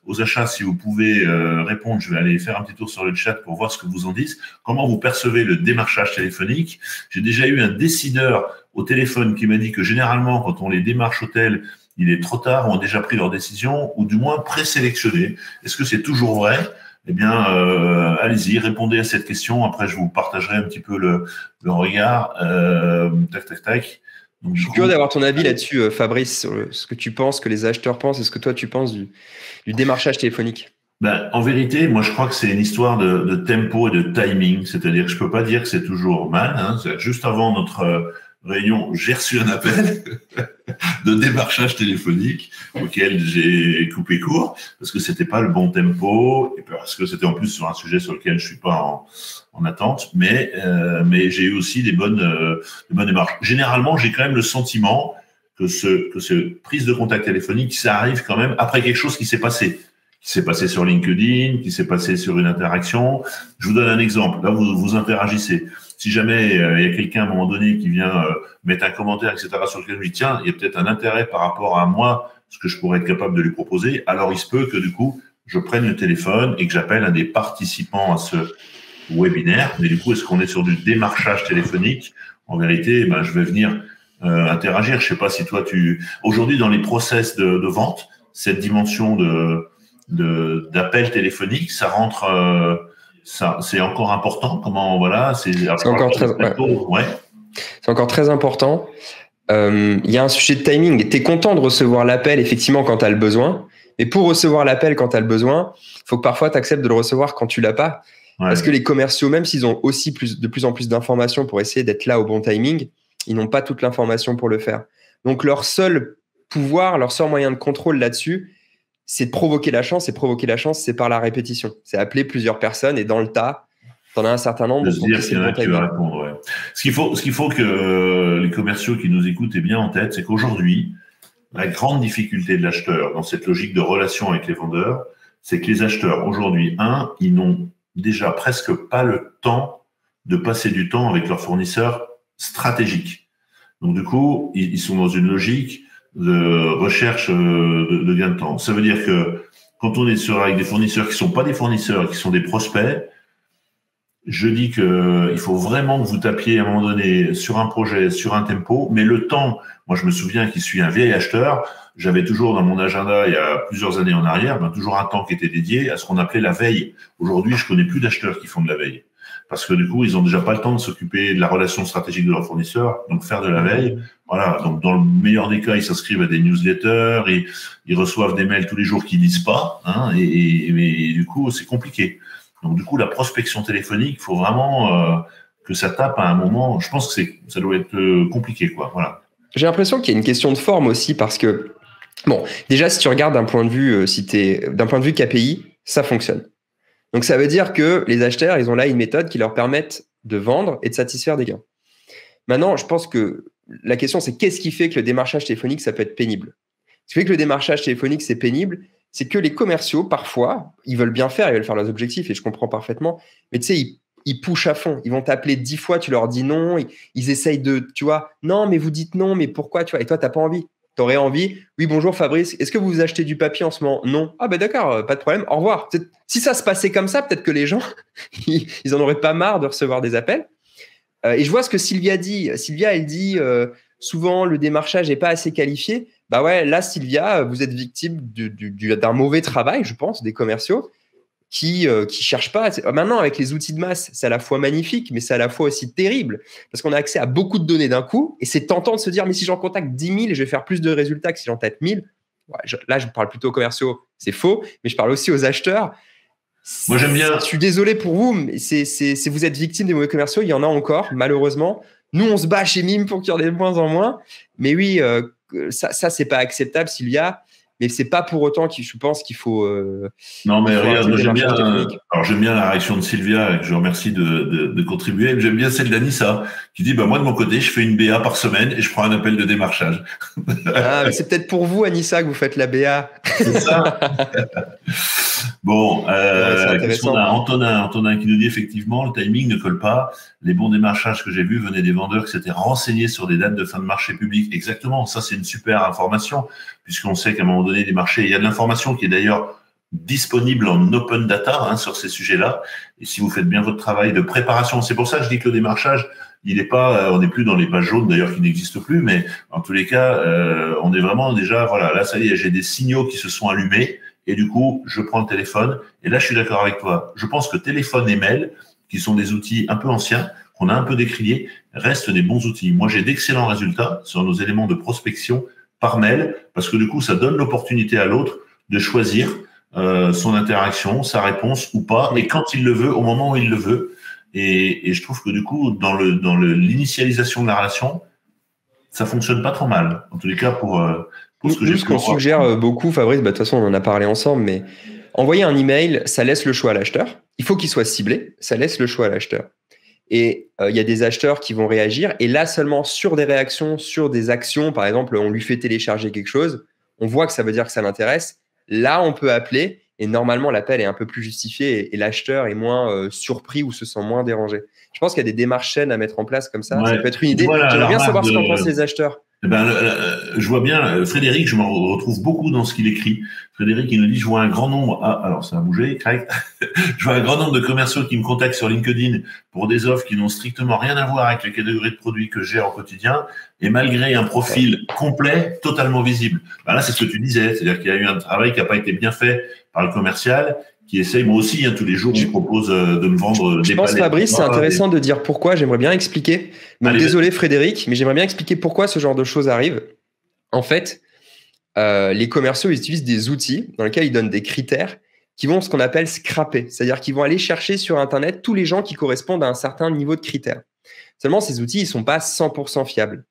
aux achats, si vous pouvez répondre, je vais aller faire un petit tour sur le chat pour voir ce que vous en dites. Comment vous percevez le démarchage téléphonique? J'ai déjà eu un décideur au téléphone qui m'a dit que généralement, quand on les démarche au tel, il est trop tard, ont déjà pris leur décision, ou du moins présélectionné. Est-ce que c'est toujours vrai? Eh bien, allez-y, répondez à cette question. Après, je vous partagerai un petit peu le regard. Tac. Donc, je suis curieux d'avoir ton avis là-dessus, Fabrice, sur ce que tu penses, que les acheteurs pensent, et ce que toi, tu penses du démarchage téléphonique. En vérité, moi, je crois que c'est une histoire de tempo et de timing. C'est-à-dire que je peux pas dire que c'est toujours mal. Hein. Juste avant réunion, j'ai reçu un appel de démarchage téléphonique auquel j'ai coupé court parce que c'était pas le bon tempo et parce que c'était en plus sur un sujet sur lequel je suis pas en attente, mais j'ai eu aussi des bonnes démarches. Généralement, j'ai quand même le sentiment que ce prise de contact téléphonique, ça arrive quand même après quelque chose qui s'est passé sur LinkedIn, qui s'est passé sur une interaction. Je vous donne un exemple. Là, vous interagissez. Si jamais il y a quelqu'un à un moment donné qui vient mettre un commentaire, etc., sur lequel je me dis, tiens, il y a peut-être un intérêt par rapport à moi, ce que je pourrais être capable de lui proposer, alors il se peut que du coup, je prenne le téléphone et que j'appelle un des participants à ce webinaire. Mais du coup, est-ce qu'on est sur du démarchage téléphonique? En vérité, je vais venir interagir. Je sais pas si toi, aujourd'hui, dans les process de vente, cette dimension d'appel téléphonique, ça rentre... ça, c'est encore important. Comment, voilà, c'est encore très, ouais. C'est encore très important. Il y a un sujet de timing. Tu es content de recevoir l'appel, effectivement, quand tu as le besoin. Mais pour recevoir l'appel quand tu as le besoin, il faut que parfois tu acceptes de le recevoir quand tu l'as pas. Ouais. Parce que les commerciaux, même s'ils ont aussi de plus en plus d'informations pour essayer d'être là au bon timing, ils n'ont pas toute l'information pour le faire. Donc, leur seul pouvoir, leur seul moyen de contrôle là-dessus, c'est de provoquer la chance. Et provoquer la chance, c'est par la répétition. C'est appeler plusieurs personnes et dans le tas, tu en as un certain nombre. De se dire qu'il y en a qui va répondre, ouais. Ce qu'il faut que les commerciaux qui nous écoutent aient bien en tête, c'est qu'aujourd'hui, la grande difficulté de l'acheteur dans cette logique de relation avec les vendeurs, c'est que les acheteurs, aujourd'hui, ils n'ont déjà presque pas le temps de passer du temps avec leurs fournisseurs stratégiques. Donc, du coup, ils sont dans une logique de recherche de gain de temps. Ça veut dire que quand on est avec des fournisseurs qui sont pas des fournisseurs, qui sont des prospects, je dis que il faut vraiment que vous tapiez à un moment donné sur un projet, sur un tempo, mais le temps, moi je me souviens qu'il suis un vieil acheteur, j'avais toujours dans mon agenda il y a plusieurs années en arrière, toujours un temps qui était dédié à ce qu'on appelait la veille. Aujourd'hui, je connais plus d'acheteurs qui font de la veille. Parce que du coup, ils ont déjà pas le temps de s'occuper de la relation stratégique de leurs fournisseurs, donc faire de la veille. Voilà. Donc, dans le meilleur des cas, ils s'inscrivent à des newsletters, et ils reçoivent des mails tous les jours qu'ils lisent pas, hein, et du coup, c'est compliqué. Donc, du coup, la prospection téléphonique, il faut vraiment que ça tape à un moment. Je pense que ça doit être compliqué, quoi. Voilà. J'ai l'impression qu'il y a une question de forme aussi, parce que, bon, déjà, si tu regardes d'un point de vue, d'un point de vue KPI, ça fonctionne. Donc, ça veut dire que les acheteurs, ils ont là une méthode qui leur permette de vendre et de satisfaire des gains. Maintenant, je pense que la question, c'est qu'est-ce qui fait que le démarchage téléphonique, ça peut être pénible? Ce qui fait que le démarchage téléphonique, c'est pénible, c'est que les commerciaux, parfois, ils veulent bien faire, ils veulent faire leurs objectifs, et je comprends parfaitement, mais tu sais, ils pushent à fond. Ils vont t'appeler 10 fois, tu leur dis non, ils essayent de, tu vois, non, mais vous dites non, mais pourquoi, tu vois, et toi, tu n'as pas envie. Tu aurais envie, oui, bonjour Fabrice, est-ce que vous achetez du papier en ce moment? Non. Ah ben d'accord, pas de problème, au revoir. Si ça se passait comme ça, peut-être que les gens, ils en auraient pas marre de recevoir des appels. Et je vois ce que Sylvia dit. Sylvia, elle dit souvent le démarchage n'est pas assez qualifié. Bah ouais, là, Sylvia, vous êtes victime d'un mauvais travail, je pense, des commerciaux qui cherchent pas. Maintenant, avec les outils de masse, c'est à la fois magnifique, mais c'est à la fois aussi terrible parce qu'on a accès à beaucoup de données d'un coup et c'est tentant de se dire, mais si j'en contacte 10 000, je vais faire plus de résultats que si j'en tape 1000. Ouais, là, je parle plutôt aux commerciaux, c'est faux, mais je parle aussi aux acheteurs. Moi, j'aime bien. Je suis désolé pour vous, mais vous êtes victime des mauvais commerciaux, il y en a encore, malheureusement. Nous, on se bat chez Mime pour qu'il y en ait de moins en moins. Mais oui, ça c'est pas acceptable, Sylvia. Mais c'est pas pour autant je pense qu'il faut. Non, mais regarde, moi j'aime bien. Alors j'aime bien la réaction de Sylvia, que je remercie de contribuer. J'aime bien celle d'Anissa, qui dit moi de mon côté, je fais une BA par semaine et je prends un appel de démarchage. Ah, mais c'est peut-être pour vous, Anissa, que vous faites la BA. C'est ça. Bon, qu'est-ce qu'on a? Antonin qui nous dit effectivement, le timing ne colle pas. Les bons démarchages que j'ai vus venaient des vendeurs qui s'étaient renseignés sur des dates de fin de marché public. Exactement, ça c'est une super information, puisqu'on sait qu'à un moment donné des marchés, il y a de l'information qui est d'ailleurs disponible en open data sur ces sujets-là. Et si vous faites bien votre travail de préparation, c'est pour ça que je dis que le démarchage, il n'est pas, on n'est plus dans les pages jaunes d'ailleurs qui n'existent plus, mais en tous les cas, on est vraiment déjà, voilà, là ça y est, j'ai des signaux qui se sont allumés. Et du coup, je prends le téléphone. Et là, je suis d'accord avec toi. Je pense que téléphone et mail, qui sont des outils un peu anciens, qu'on a un peu décriés, restent des bons outils. Moi, j'ai d'excellents résultats sur nos éléments de prospection par mail, parce que du coup, ça donne l'opportunité à l'autre de choisir son interaction, sa réponse ou pas, et quand il le veut, au moment où il le veut. Et je trouve que du coup, dans l'initialisation de la relation, ça fonctionne pas trop mal. En tous les cas, pour ce que j'ai Nous, ce qu'on suggère beaucoup, Fabrice, de toute façon, on en a parlé ensemble, mais envoyer un email, ça laisse le choix à l'acheteur. Il faut qu'il soit ciblé, ça laisse le choix à l'acheteur. Et il y a des acheteurs qui vont réagir. Et là, seulement sur des réactions, sur des actions, par exemple, on lui fait télécharger quelque chose, on voit que ça veut dire que ça l'intéresse. Là, on peut appeler et normalement, l'appel est un peu plus justifié et l'acheteur est moins surpris ou se sent moins dérangé. Je pense qu'il y a des démarches saines à mettre en place comme ça. Ouais. Ça peut être une idée. Voilà, J'aimerais bien savoir ce qu'en pensent les acheteurs. Eh ben, je vois bien, Frédéric, je me retrouve beaucoup dans ce qu'il écrit. Frédéric, il nous dit, je vois un grand nombre, alors ça a bougé, crac. Je vois un grand nombre de commerciaux qui me contactent sur LinkedIn pour des offres qui n'ont strictement rien à voir avec les catégories de produits que je gère au quotidien, et malgré un profil complet, totalement visible. Ben là, c'est ce que tu disais, c'est-à-dire qu'il y a eu un travail qui n'a pas été bien fait par le commercial, qui essaye, moi aussi, tous les jours, on me propose de me vendre des palettes. Je pense, Fabrice, c'est intéressant de dire pourquoi. J'aimerais bien expliquer. Donc, désolé, Frédéric, mais j'aimerais bien expliquer pourquoi ce genre de choses arrive. En fait, les commerciaux ils utilisent des outils dans lesquels ils donnent des critères qui vont ce qu'on appelle scraper. C'est-à-dire qu'ils vont aller chercher sur Internet tous les gens qui correspondent à un certain niveau de critères. Seulement, ces outils, ils ne sont pas 100% fiables.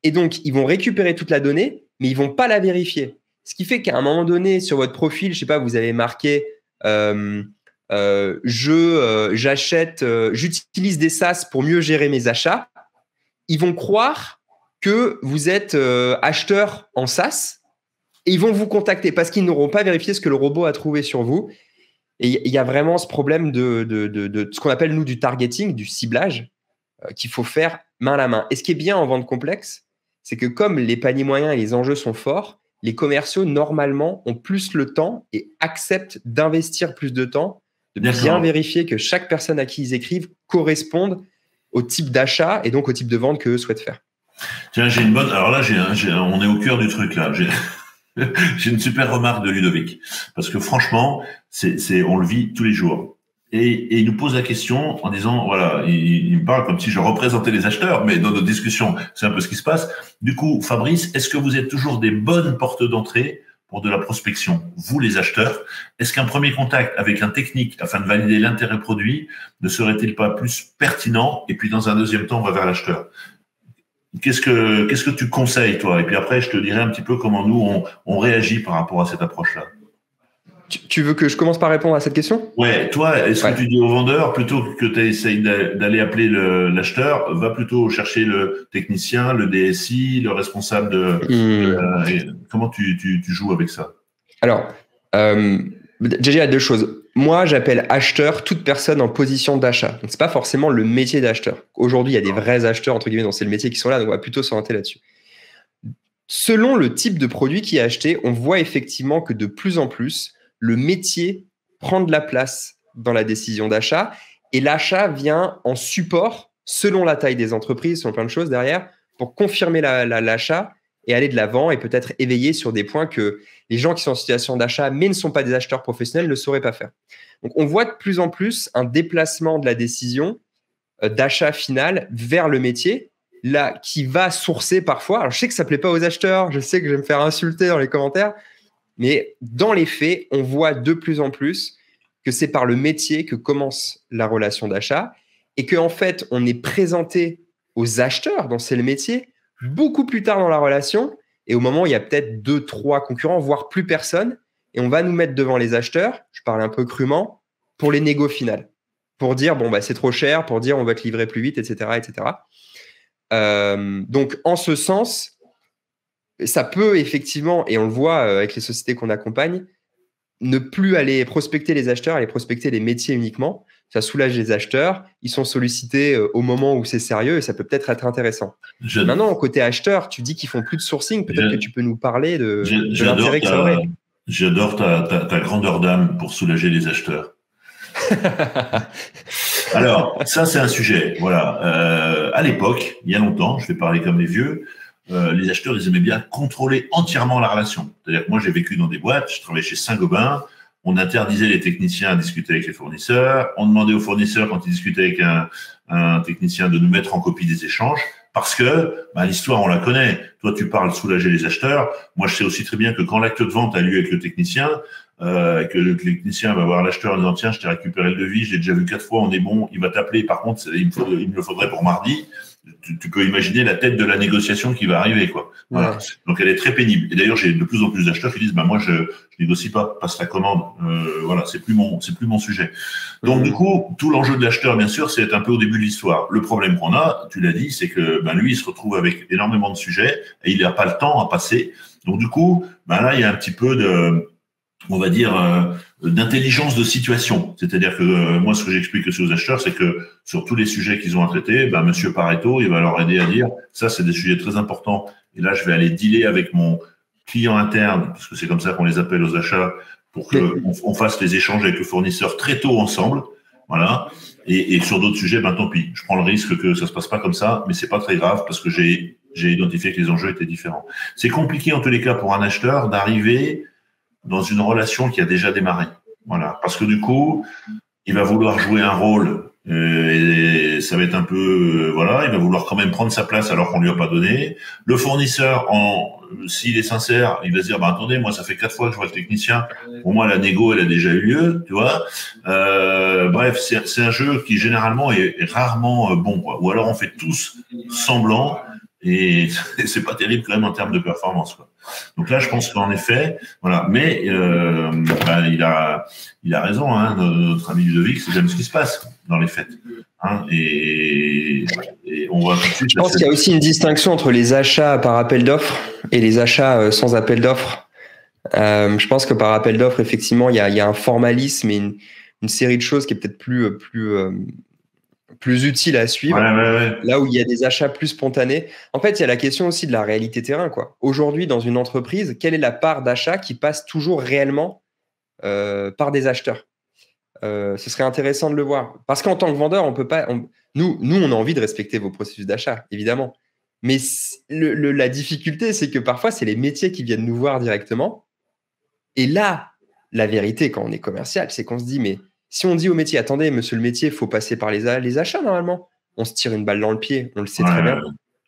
Et donc, ils vont récupérer toute la donnée, mais ils ne vont pas la vérifier. Ce qui fait qu'à un moment donné, sur votre profil, je ne sais pas, vous avez marqué j'utilise des SaaS pour mieux gérer mes achats. Ils vont croire que vous êtes acheteur en SaaS et ils vont vous contacter parce qu'ils n'auront pas vérifié ce que le robot a trouvé sur vous. Et il y a vraiment ce problème de ce qu'on appelle, nous, du targeting, du ciblage qu'il faut faire main à la main. Et ce qui est bien en vente complexe, c'est que comme les paniers moyens et les enjeux sont forts, les commerciaux, normalement, ont plus le temps et acceptent d'investir plus de temps, de bien vérifier que chaque personne à qui ils écrivent corresponde au type d'achat et donc au type de vente qu'eux souhaitent faire. Tiens, j'ai une bonne... Alors là, on est au cœur du truc, là. J'ai une super remarque de Ludovic. Parce que franchement, on le vit tous les jours. Et il nous pose la question en disant, voilà, il me parle comme si je représentais les acheteurs, mais dans notre discussion, c'est un peu ce qui se passe. Du coup, Fabrice, est-ce que vous êtes toujours des bonnes portes d'entrée pour de la prospection, vous les acheteurs? Est-ce qu'un premier contact avec un technique afin de valider l'intérêt produit ne serait-il pas plus pertinent? Et puis dans un deuxième temps, on va vers l'acheteur. Qu'est-ce que tu conseilles, toi? Et puis après, je te dirai un petit peu comment nous, on réagit par rapport à cette approche-là. Tu veux que je commence par répondre à cette question? Ouais, toi, est-ce que tu dis au vendeur, plutôt que tu essayes d'aller appeler l'acheteur, va plutôt chercher le technicien, le DSI, le responsable comment tu joues avec ça? Alors, déjà, il y a deux choses. Moi, j'appelle acheteur toute personne en position d'achat. Donc, c'est pas forcément le métier d'acheteur. Aujourd'hui, il y a des vrais acheteurs, entre guillemets, dans ces métiers qui sont là, donc on va plutôt s'orienter là-dessus. Selon le type de produit qui est acheté, on voit effectivement que de plus en plus, le métier prend de la place dans la décision d'achat et l'achat vient en support, selon la taille des entreprises, selon plein de choses derrière, pour confirmer l'achat et aller de l'avant et peut-être éveiller sur des points que les gens qui sont en situation d'achat mais ne sont pas des acheteurs professionnels ne sauraient pas faire. Donc, on voit de plus en plus un déplacement de la décision d'achat final vers le métier, là, qui va sourcer parfois. Alors, je sais que ça ne plaît pas aux acheteurs, je sais que je vais me faire insulter dans les commentaires, mais dans les faits, on voit de plus en plus que c'est par le métier que commence la relation d'achat et qu'en fait, on est présenté aux acheteurs, dont c'est le métier, beaucoup plus tard dans la relation et au moment où il y a peut-être 2, 3 concurrents, voire plus personne, et on va nous mettre devant les acheteurs, je parle un peu crûment, pour les négos finales, pour dire bon, bah, c'est trop cher, pour dire on va te livrer plus vite, etc. etc. Donc, en ce sens, ça peut effectivement, et on le voit avec les sociétés qu'on accompagne, ne plus aller prospecter les acheteurs, aller prospecter les métiers uniquement. Ça soulage les acheteurs. Ils sont sollicités au moment où c'est sérieux et ça peut peut-être être intéressant. Maintenant, côté acheteur, tu dis qu'ils font plus de sourcing. Peut-être que tu peux nous parler de l'intérêt que ça aurait. J'adore ta grandeur d'âme pour soulager les acheteurs. Alors, ça, c'est un sujet. Voilà. À l'époque, il y a longtemps, je vais parler comme les vieux, les acheteurs, ils aimaient bien contrôler entièrement la relation. C'est-à-dire que moi, j'ai vécu dans des boîtes, je travaillais chez Saint-Gobain, on interdisait les techniciens à discuter avec les fournisseurs, on demandait aux fournisseurs, quand ils discutaient avec un technicien, de nous mettre en copie des échanges, parce que l'histoire, on la connaît. Toi, tu parles soulager les acheteurs. Moi, je sais aussi très bien que quand l'acte de vente a lieu avec le technicien, que le technicien va voir l'acheteur en disant « Tiens, je t'ai récupéré le devis, je l'ai déjà vu 4 fois, on est bon, il va t'appeler. Par contre, il me le faudrait pour mardi. » tu peux imaginer la tête de la négociation qui va arriver, quoi. Voilà. Ouais. Donc, elle est très pénible. Et d'ailleurs, j'ai de plus en plus d'acheteurs qui disent, moi, je négocie pas, passe la commande. Voilà, c'est plus mon sujet. Donc, du coup, tout l'enjeu de l'acheteur, bien sûr, c'est un peu au début de l'histoire. Le problème qu'on a, tu l'as dit, c'est que, lui, il se retrouve avec énormément de sujets et il n'a pas le temps à passer. Donc, du coup, là, il y a un petit peu on va dire, d'intelligence de situation. C'est-à-dire que moi, ce que j'explique aussi aux acheteurs, c'est que sur tous les sujets qu'ils ont à traiter, Monsieur Pareto, il va leur aider à dire, ça, c'est des sujets très importants. Et là, je vais aller dealer avec mon client interne, parce que c'est comme ça qu'on les appelle aux achats, pour qu'on fasse les échanges avec le fournisseur très tôt ensemble. Voilà. Et sur d'autres sujets, tant pis. Je prends le risque que ça se passe pas comme ça, mais c'est pas très grave parce que j'ai identifié que les enjeux étaient différents. C'est compliqué, en tous les cas, pour un acheteur d'arriver dans une relation qui a déjà démarré. Voilà. Parce que du coup, il va vouloir jouer un rôle et ça va être un peu, il va vouloir quand même prendre sa place alors qu'on lui a pas donné. Le fournisseur, s'il est sincère, il va se dire, attendez, moi, ça fait 4 fois que je vois le technicien. Pour moi, la négo, elle a déjà eu lieu, tu vois. Bref, c'est un jeu qui, généralement, est rarement bon, quoi. Ou alors, on fait tous semblant. Et c'est pas terrible quand même en termes de performance, quoi. Donc là, je pense qu'en effet, voilà. Mais il a raison, hein, notre ami Ludovic, c'est quand même ce qui se passe dans les faits. Hein, et on voit tout de suite. Je pense qu'il y a aussi une distinction entre les achats par appel d'offres et les achats sans appel d'offres. Je pense que par appel d'offres, effectivement, il y a un formalisme et une série de choses qui est peut-être plus utile à suivre. Ouais. Là où il y a des achats plus spontanés. En fait, il y a la question aussi de la réalité terrain, quoi. Aujourd'hui, dans une entreprise, quelle est la part d'achat qui passe toujours réellement par des acheteurs? Ce serait intéressant de le voir. Parce qu'en tant que vendeur, on peut pas. Nous, on a envie de respecter vos processus d'achat, évidemment. Mais la difficulté, c'est que parfois, c'est les métiers qui viennent nous voir directement. Et là, la vérité, quand on est commercial, c'est qu'on se dit, mais si on dit au métier, attendez, monsieur le métier, il faut passer par les achats normalement, on se tire une balle dans le pied, on le sait très bien,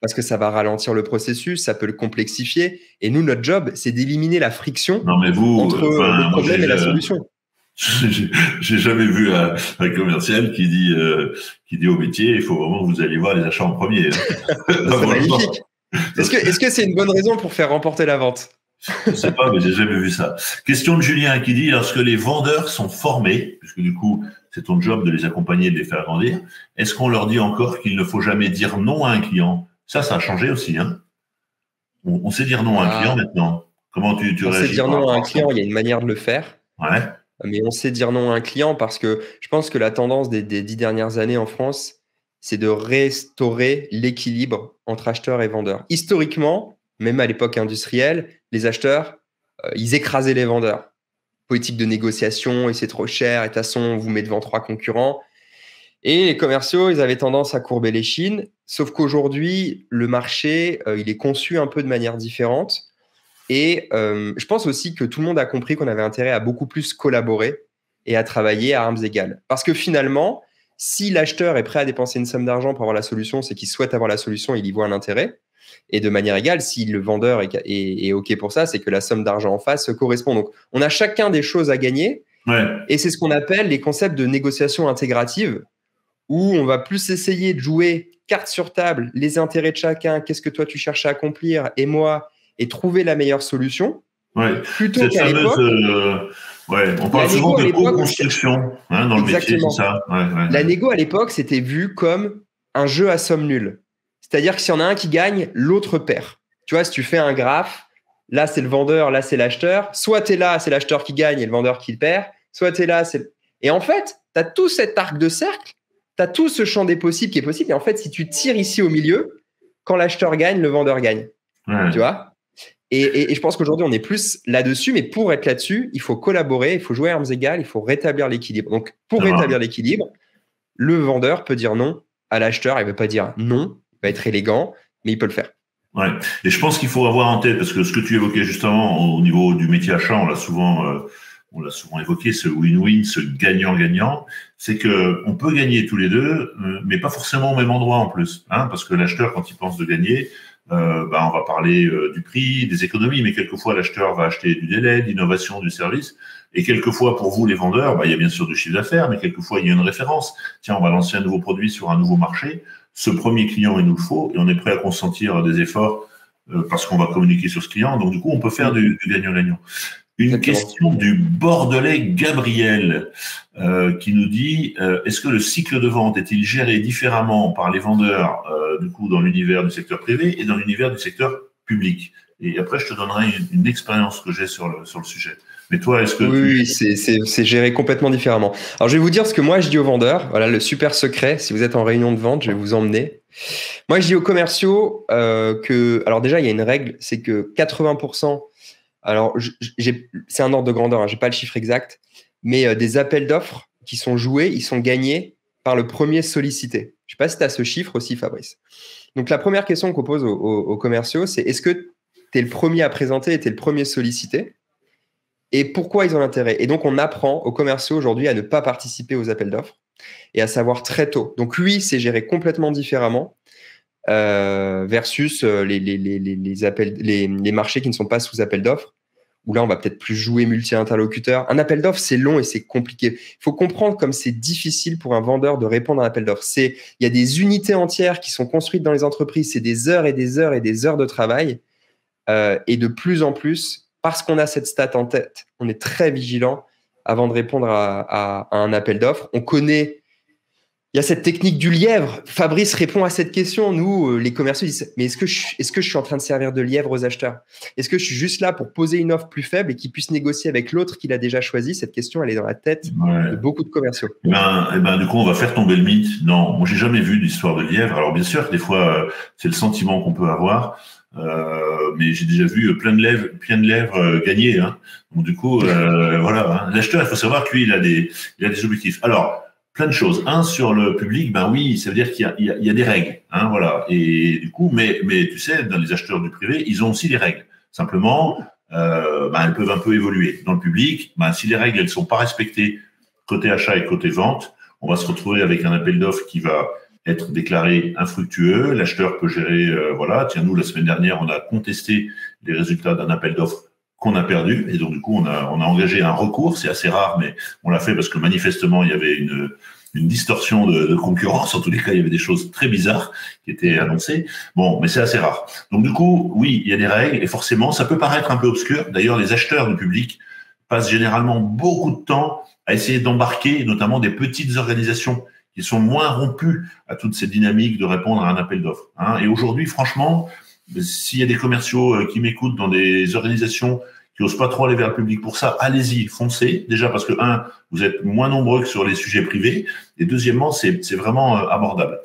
parce que ça va ralentir le processus, ça peut le complexifier. Et nous, notre job, c'est d'éliminer la friction entre le problème et la solution. J'ai jamais vu un commercial qui dit au métier, il faut vraiment que vous alliez voir les achats en premier. C'est magnifique. Est-ce que c'est une bonne raison pour faire remporter la vente? Je ne sais pas, mais j'ai jamais vu ça. Question de Julien qui dit, lorsque les vendeurs sont formés, puisque du coup, c'est ton job de les accompagner et de les faire grandir, est-ce qu'on leur dit encore qu'il ne faut jamais dire non à un client? Ça a changé aussi, hein. On sait dire non à un client maintenant. Comment tu réagis? On sait dire non à un client, il y a une manière de le faire. Ouais. Mais on sait dire non à un client parce que je pense que la tendance des 10 dernières années en France, c'est de restaurer l'équilibre entre acheteurs et vendeurs. Historiquement, même à l'époque industrielle, les acheteurs, ils écrasaient les vendeurs. Politique de négociation, et c'est trop cher, et de toute façon, on vous met devant 3 concurrents. Et les commerciaux, ils avaient tendance à courber les chines. Sauf qu'aujourd'hui, le marché, il est conçu un peu de manière différente. Et je pense aussi que tout le monde a compris qu'on avait intérêt à beaucoup plus collaborer et à travailler à armes égales. Parce que finalement, si l'acheteur est prêt à dépenser une somme d'argent pour avoir la solution, c'est qu'il souhaite avoir la solution, il y voit un intérêt. Et de manière égale, si le vendeur est OK pour ça, c'est que la somme d'argent en face correspond. Donc, on a chacun des choses à gagner. Ouais. Et c'est ce qu'on appelle les concepts de négociation intégrative, où on va plus essayer de jouer carte sur table, les intérêts de chacun, qu'est-ce que toi tu cherches à accomplir, et moi, et trouver la meilleure solution. Ouais. Plutôt qu'à l'époque. On parle souvent de co-construction dans le métier, c'est ça. Ouais. La négo à l'époque, c'était vu comme un jeu à somme nulle. C'est-à-dire que s'il y en a un qui gagne, l'autre perd. Tu vois, si tu fais un graphe, là c'est le vendeur, là c'est l'acheteur. Soit tu es là, c'est l'acheteur qui gagne et le vendeur qui perd. Soit tu es là, c'est... Et en fait, tu as tout cet arc de cercle, tu as tout ce champ des possibles qui est possible. Et en fait, si tu tires ici au milieu, quand l'acheteur gagne, le vendeur gagne. Ouais. Tu vois ? Et je pense qu'aujourd'hui, on est plus là-dessus. Mais pour être là-dessus, il faut collaborer, il faut jouer à armes égales, il faut rétablir l'équilibre. Donc, pour rétablir l'équilibre, le vendeur peut dire non à l'acheteur. Il ne veut pas dire non. Va être élégant, mais il peut le faire. Ouais. Et je pense qu'il faut avoir en tête, parce que ce que tu évoquais justement au niveau du métier achat, on l'a souvent évoqué, ce win-win, ce gagnant-gagnant, c'est que on peut gagner tous les deux, mais pas forcément au même endroit en plus, hein, parce que l'acheteur, quand il pense de gagner, on va parler du prix, des économies, mais quelquefois l'acheteur va acheter du délai, d'innovation, du service. Et quelquefois, pour vous, les vendeurs, il y a bien sûr du chiffre d'affaires, mais quelquefois, il y a une référence. Tiens, on va lancer un nouveau produit sur un nouveau marché. ce premier client, il nous le faut, et on est prêt à consentir des efforts parce qu'on va communiquer sur ce client. Donc, du coup, on peut faire du gagnant-gagnant. Une question du Bordelais Gabriel qui nous dit est-ce que le cycle de vente est-il géré différemment par les vendeurs du coup dans l'univers du secteur privé et dans l'univers du secteur public? Et après, je te donnerai une expérience que j'ai sur le sujet. Mais toi, est-ce que oui, c'est géré complètement différemment. Alors, je vais vous dire ce que moi je dis aux vendeurs. Voilà le super secret. Si vous êtes en réunion de vente, je vais vous emmener. Moi, je dis aux commerciaux alors déjà, il y a une règle, c'est que 80%. Alors, c'est un ordre de grandeur, hein, je n'ai pas le chiffre exact, mais des appels d'offres qui sont joués, ils sont gagnés par le premier sollicité. Je ne sais pas si tu as ce chiffre aussi, Fabrice. Donc, la première question qu'on pose aux commerciaux, c'est est-ce que tu es le premier à présenter et tu es le premier sollicité? Et pourquoi ils ont l'intérêt? Et donc, on apprend aux commerciaux aujourd'hui à ne pas participer aux appels d'offres et à savoir très tôt. Donc, lui, c'est géré complètement différemment. Versus les marchés qui ne sont pas sous appel d'offres, où là, on va peut-être plus jouer multi-interlocuteur. Un appel d'offres, c'est long et c'est compliqué. Il faut comprendre comme c'est difficile pour un vendeur de répondre à un appel d'offres. Il y a des unités entières qui sont construites dans les entreprises, c'est des heures et des heures et des heures de travail. Et de plus en plus, parce qu'on a cette stat en tête, on est très vigilant avant de répondre à un appel d'offres. On connaît. Il y a cette technique du lièvre. Fabrice répond à cette question. Nous, les commerciaux, disent mais est-ce que je suis en train de servir de lièvre aux acheteurs? Est-ce que je suis juste là pour poser une offre plus faible et qu'ils puissent négocier avec l'autre qu'il a déjà choisi? Cette question, elle est dans la tête de beaucoup de commerciaux. Du coup, on va faire tomber le mythe. Non, moi, j'ai jamais vu d'histoire de lièvre. Alors, bien sûr, des fois, c'est le sentiment qu'on peut avoir. Mais j'ai déjà vu plein de lèvres gagner. Hein. Donc, du coup, voilà. Hein. L'acheteur, il faut savoir que lui, il a des objectifs. Alors, plein de choses. Sur le public, ben oui, ça veut dire qu'il y a des règles, hein, voilà. Et du coup, mais tu sais, dans les acheteurs du privé, ils ont aussi des règles. Simplement, elles peuvent un peu évoluer. Dans le public, si les règles elles sont pas respectées côté achat et côté vente, on va se retrouver avec un appel d'offres qui va être déclaré infructueux. L'acheteur peut gérer, Tiens, nous la semaine dernière, on a contesté les résultats d'un appel d'offres qu'on a perdu, et donc du coup on a engagé un recours. C'est assez rare, mais on l'a fait parce que manifestement il y avait une distorsion de concurrence. En tous les cas, il y avait des choses très bizarres qui étaient annoncées. Bon, mais c'est assez rare. Donc du coup, oui, il y a des règles, et forcément, ça peut paraître un peu obscur. D'ailleurs, les acheteurs du public passent généralement beaucoup de temps à essayer d'embarquer, notamment des petites organisations qui sont moins rompues à toutes ces dynamiques de répondre à un appel d'offres. Hein. Et aujourd'hui, franchement, s'il y a des commerciaux qui m'écoutent dans des organisations qui n'osent pas trop aller vers le public pour ça, allez-y, foncez. Déjà parce que, vous êtes moins nombreux que sur les sujets privés. Et deuxièmement, c'est vraiment abordable.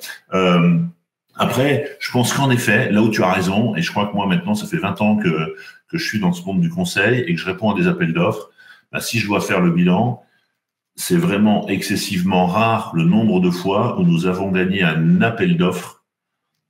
Après, je pense qu'en effet, là où tu as raison, et je crois que moi maintenant, ça fait 20 ans que je suis dans ce monde du conseil et que je réponds à des appels d'offres, si je dois faire le bilan, c'est vraiment excessivement rare le nombre de fois où nous avons gagné un appel d'offres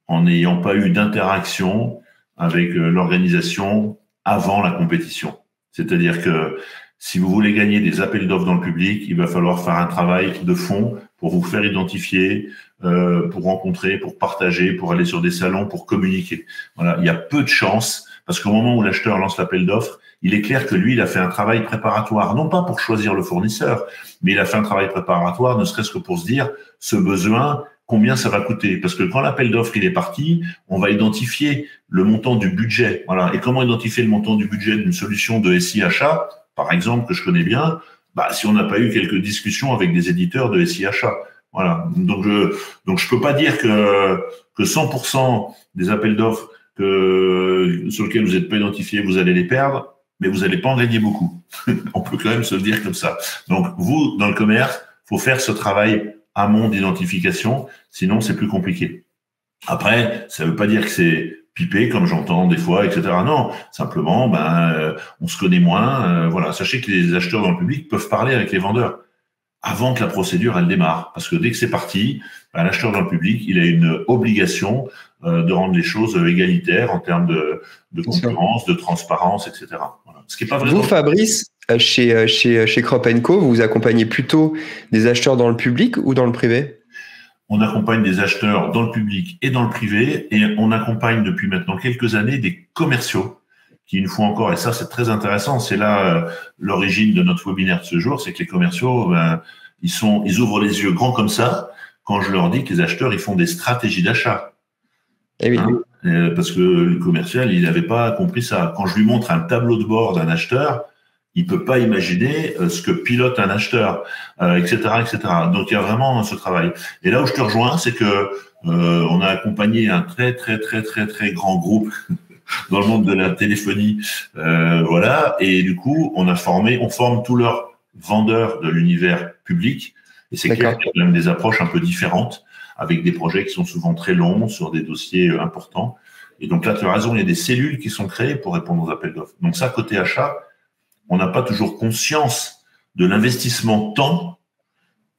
en n'ayant pas eu d'interaction avec l'organisation avant la compétition. C'est-à-dire que si vous voulez gagner des appels d'offres dans le public, il va falloir faire un travail de fond pour vous faire identifier, pour rencontrer, pour partager, pour aller sur des salons, pour communiquer. Voilà, il y a peu de chances, parce qu'au moment où l'acheteur lance l'appel d'offres, il est clair que lui, il a fait un travail préparatoire, non pas pour choisir le fournisseur, mais il a fait un travail préparatoire, ne serait-ce que pour se dire, ce besoin, combien ça va coûter? Parce que quand l'appel d'offres il est parti, on va identifier le montant du budget. Voilà. Et comment identifier le montant du budget d'une solution de SI achat, par exemple, que je connais bien, si on n'a pas eu quelques discussions avec des éditeurs de SI achat. Voilà. Donc je peux pas dire que 100% des appels d'offres sur lesquels vous n'êtes pas identifié, vous allez les perdre, mais vous n'allez pas en gagner beaucoup. On peut quand même se le dire comme ça. Donc vous, dans le commerce, faut faire ce travail amont d'identification, sinon c'est plus compliqué. Après, ça veut pas dire que c'est pipé, comme j'entends des fois, etc. Non, simplement, on se connaît moins. Voilà, sachez que les acheteurs dans le public peuvent parler avec les vendeurs avant que la procédure elle démarre, parce que dès que c'est parti, l'acheteur dans le public, il a une obligation de rendre les choses égalitaires en termes de concurrence, de transparence, etc. Voilà. Ce qui est pas vrai. Vous, Fabrice, chez Crop & Co, vous accompagnez plutôt des acheteurs dans le public ou dans le privé? On accompagne des acheteurs dans le public et dans le privé, et on accompagne depuis maintenant quelques années des commerciaux qui, une fois encore, et ça c'est très intéressant, c'est là l'origine de notre webinaire de ce jour, c'est que les commerciaux, ils ouvrent les yeux grands comme ça quand je leur dis que les acheteurs, ils font des stratégies d'achat. Eh oui. Hein, parce que le commercial, il n'avait pas compris ça. Quand je lui montre un tableau de bord d'un acheteur, il peut pas imaginer ce que pilote un acheteur, etc., etc. Donc il y a vraiment ce travail. Et là où je te rejoins, c'est que on a accompagné un très très très très très grand groupe dans le monde de la téléphonie, voilà. Et du coup, on forme tous leurs vendeurs de l'univers public. Et c'est clair qu'il y a même des approches un peu différentes, avec des projets qui sont souvent très longs sur des dossiers importants. Et donc là, tu as raison, il y a des cellules qui sont créées pour répondre aux appels d'offres. Donc ça, côté achat, on n'a pas toujours conscience de l'investissement temps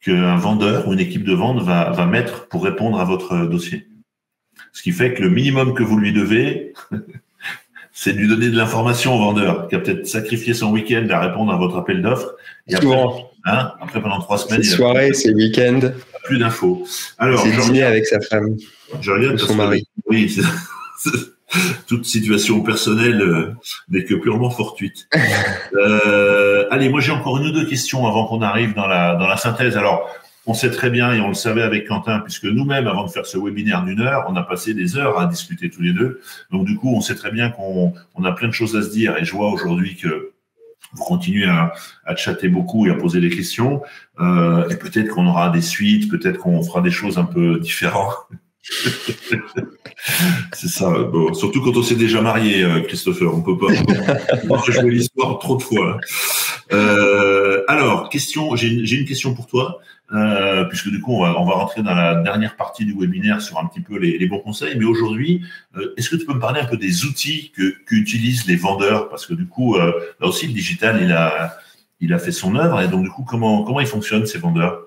qu'un vendeur ou une équipe de vente va mettre pour répondre à votre dossier. Ce qui fait que le minimum que vous lui devez, c'est de lui donner de l'information au vendeur, qui a peut-être sacrifié son week-end à répondre à votre appel d'offres. Et après, pendant 3 semaines, c'est soirée, c'est week-end. Plus d'infos. Alors, c'est dîner avec sa femme. Je reviens son mari. Oui, toute situation personnelle n'est que purement fortuite. Allez, moi j'ai encore 1 ou 2 questions avant qu'on arrive dans la synthèse. Alors, on sait très bien, et on le savait avec Quentin, puisque nous-mêmes, avant de faire ce webinaire d'1 heure, on a passé des heures à discuter tous les deux. Donc du coup, on sait très bien qu'on a plein de choses à se dire. Et je vois aujourd'hui que vous continuez à chatter beaucoup et à poser des questions. Et peut-être qu'on aura des suites, peut-être qu'on fera des choses un peu différentes. C'est ça. Bon, surtout quand on s'est déjà marié, Christopher. On peut pas rejouer l'histoire trop de fois. Alors, j'ai une question pour toi, puisque du coup, on va rentrer dans la dernière partie du webinaire sur un petit peu les bons conseils. Mais aujourd'hui, est-ce que tu peux me parler un peu des outils qu'utilisent les vendeurs? Parce que du coup, là aussi, le digital, il a fait son œuvre. Et donc, du coup, comment ils fonctionnent, ces vendeurs?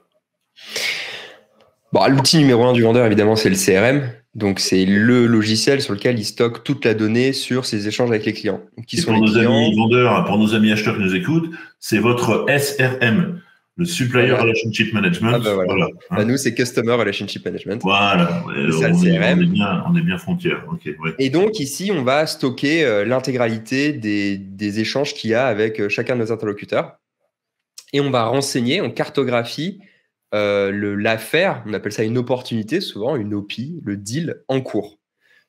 Bon, l'outil numéro 1 du vendeur, évidemment, c'est le CRM. Donc, c'est le logiciel sur lequel il stocke toute la donnée sur ses échanges avec les clients. Pour nos amis vendeurs, pour nos amis acheteurs qui nous écoutent, c'est votre SRM, le Supplier Relationship Management. Voilà. Nous, c'est Customer Relationship Management. Voilà. C'est ça, le CRM. On est bien frontière. Okay, ouais. Et donc, ici, on va stocker l'intégralité des échanges qu'il y a avec chacun de nos interlocuteurs. Et on va renseigner, on cartographie l'affaire, on appelle ça une opportunité, souvent une OP, le deal en cours.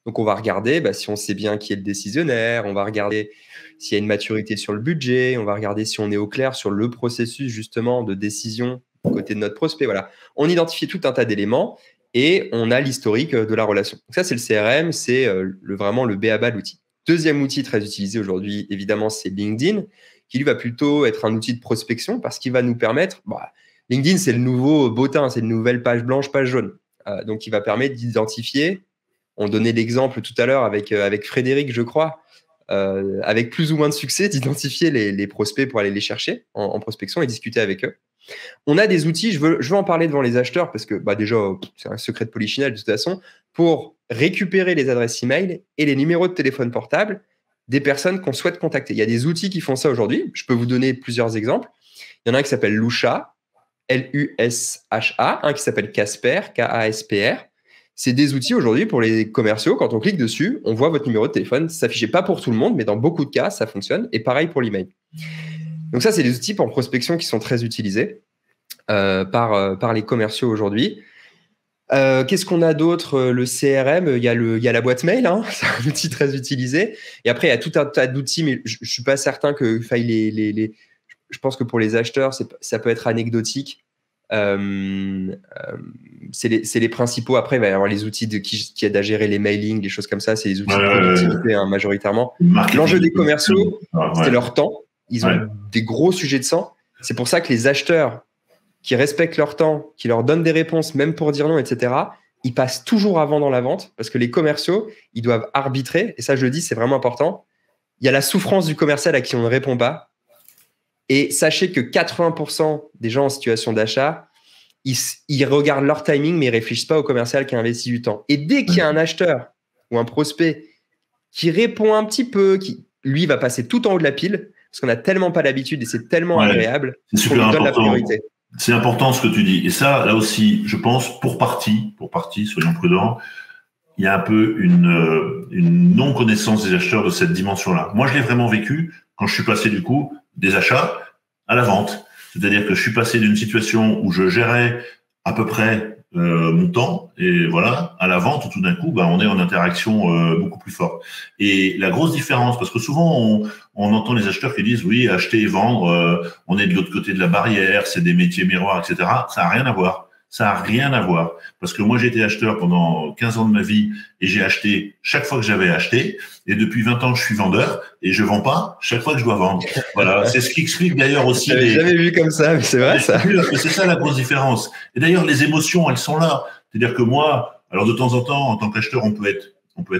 Donc, on va regarder si on sait bien qui est le décisionnaire, on va regarder s'il y a une maturité sur le budget, on va regarder si on est au clair sur le processus justement de décision côté de notre prospect. Voilà. On identifie tout un tas d'éléments et on a l'historique de la relation. Donc ça, c'est le CRM, c'est vraiment le b.a.-ba de l'outil. Deuxième outil très utilisé aujourd'hui, évidemment, c'est LinkedIn, qui lui va plutôt être un outil de prospection parce qu'il va nous permettre… LinkedIn, c'est le nouveau bottin, c'est une nouvelle page blanche, page jaune. Donc, il va permettre d'identifier. On donnait l'exemple tout à l'heure avec Frédéric, je crois, avec plus ou moins de succès, d'identifier les prospects pour aller les chercher en prospection et discuter avec eux. On a des outils, je veux en parler devant les acheteurs parce que déjà, c'est un secret de polichinelle de toute façon, pour récupérer les adresses email et les numéros de téléphone portable des personnes qu'on souhaite contacter. Il y a des outils qui font ça aujourd'hui. Je peux vous donner plusieurs exemples. Il y en a un qui s'appelle Lusha, Lusha, un qui s'appelle Casper, Kaspr. C'est des outils aujourd'hui pour les commerciaux. Quand on clique dessus, on voit votre numéro de téléphone s'afficher. Pas pour tout le monde, mais dans beaucoup de cas, ça fonctionne. Et pareil pour l'email. Donc ça, c'est des outils en prospection qui sont très utilisés par les commerciaux aujourd'hui. Qu'est-ce qu'on a d'autre? Le CRM, il y a la boîte mail, c'est un outil très utilisé. Et après, il y a tout un tas d'outils, mais je ne suis pas certain qu'il faille je pense que pour les acheteurs, ça peut être anecdotique. C'est les principaux. Après, il va y avoir les outils qui aident à gérer les mailings, les choses comme ça. C'est les outils de productivité majoritairement. L'enjeu des commerciaux, c'est leur temps. Ils ont des gros sujets de sang. C'est pour ça que les acheteurs qui respectent leur temps, qui leur donnent des réponses, même pour dire non, etc., ils passent toujours avant dans la vente parce que les commerciaux, ils doivent arbitrer. Et ça, je le dis, c'est vraiment important. Il y a la souffrance du commercial à qui on ne répond pas. Et sachez que 80% des gens en situation d'achat, ils regardent leur timing, mais ils ne réfléchissent pas au commercial qui a investi du temps. Et dès qu'il y a un acheteur ou un prospect qui répond un petit peu, qui lui va passer tout en haut de la pile, parce qu'on n'a tellement pas l'habitude et c'est tellement agréable qu'on lui donne la priorité. C'est important ce que tu dis. Et ça, là aussi, je pense, pour partie, soyons prudents, il y a un peu une non-connaissance des acheteurs de cette dimension-là. Moi, je l'ai vraiment vécu quand je suis passé du coup des achats à la vente. C'est-à-dire que je suis passé d'une situation où je gérais à peu près mon temps, et voilà, à la vente, tout d'un coup, on est en interaction beaucoup plus forte. Et la grosse différence, parce que souvent on entend les acheteurs qui disent oui, acheter et vendre, on est de l'autre côté de la barrière, c'est des métiers miroirs, etc. Ça n'a rien à voir. Ça n'a rien à voir. Parce que moi, j'ai été acheteur pendant 15 ans de ma vie et j'ai acheté chaque fois que j'avais acheté. Et depuis 20 ans, je suis vendeur et je vends pas chaque fois que je dois vendre. Voilà. C'est ce qui explique d'ailleurs aussi je l'avais jamais vu comme ça, mais c'est vrai ça. C'est ça la grosse différence. Et d'ailleurs, les émotions, elles sont là. C'est-à-dire que moi, alors de temps en temps, en tant qu'acheteur, on peut être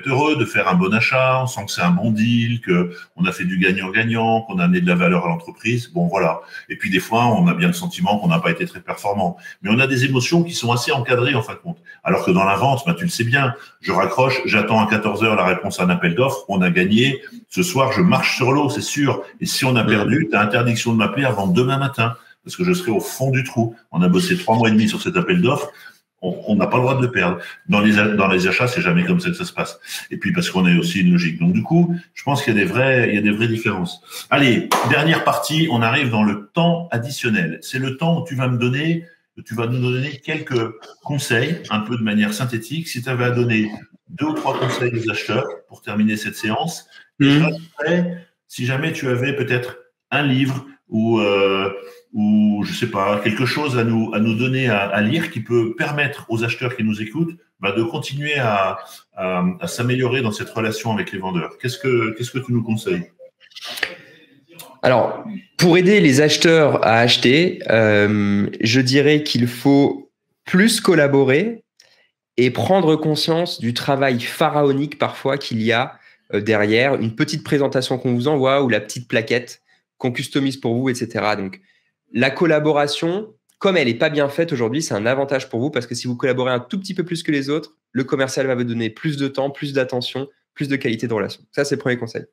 heureux de faire un bon achat, on sent que c'est un bon deal, que on a fait du gagnant-gagnant, qu'on a amené de la valeur à l'entreprise. Bon, voilà. Et puis, des fois, on a bien le sentiment qu'on n'a pas été très performant. Mais on a des émotions qui sont assez encadrées, en fin de compte. Alors que dans la vente, tu le sais bien, je raccroche, j'attends à 14 heures la réponse à un appel d'offres, on a gagné. Ce soir, je marche sur l'eau, c'est sûr. Et si on a perdu, tu as interdiction de m'appeler avant demain matin, parce que je serai au fond du trou. On a bossé 3 mois et demi sur cet appel d'offres. On n'a pas le droit de le perdre. Dans les achats, c'est jamais comme ça que ça se passe. Et puis parce qu'on a aussi une logique. Donc du coup, je pense qu'il y a des vraies différences. Allez, dernière partie, on arrive dans le temps additionnel. C'est le temps où tu vas nous donner quelques conseils, un peu de manière synthétique. Si tu avais à donner 2 ou 3 conseils aux acheteurs pour terminer cette séance, et si jamais tu avais peut-être un livre ou je sais pas, quelque chose à nous donner à lire qui peut permettre aux acheteurs qui nous écoutent de continuer à s'améliorer dans cette relation avec les vendeurs. Qu'est-ce que tu nous conseilles? Alors, pour aider les acheteurs à acheter, je dirais qu'il faut plus collaborer et prendre conscience du travail pharaonique parfois qu'il y a derrière une petite présentation qu'on vous envoie ou la petite plaquette qu'on customise pour vous, etc. Donc, la collaboration, comme elle n'est pas bien faite aujourd'hui, c'est un avantage pour vous parce que si vous collaborez un tout petit peu plus que les autres, le commercial va vous donner plus de temps, plus d'attention, plus de qualité de relation. Ça, c'est le premier conseil.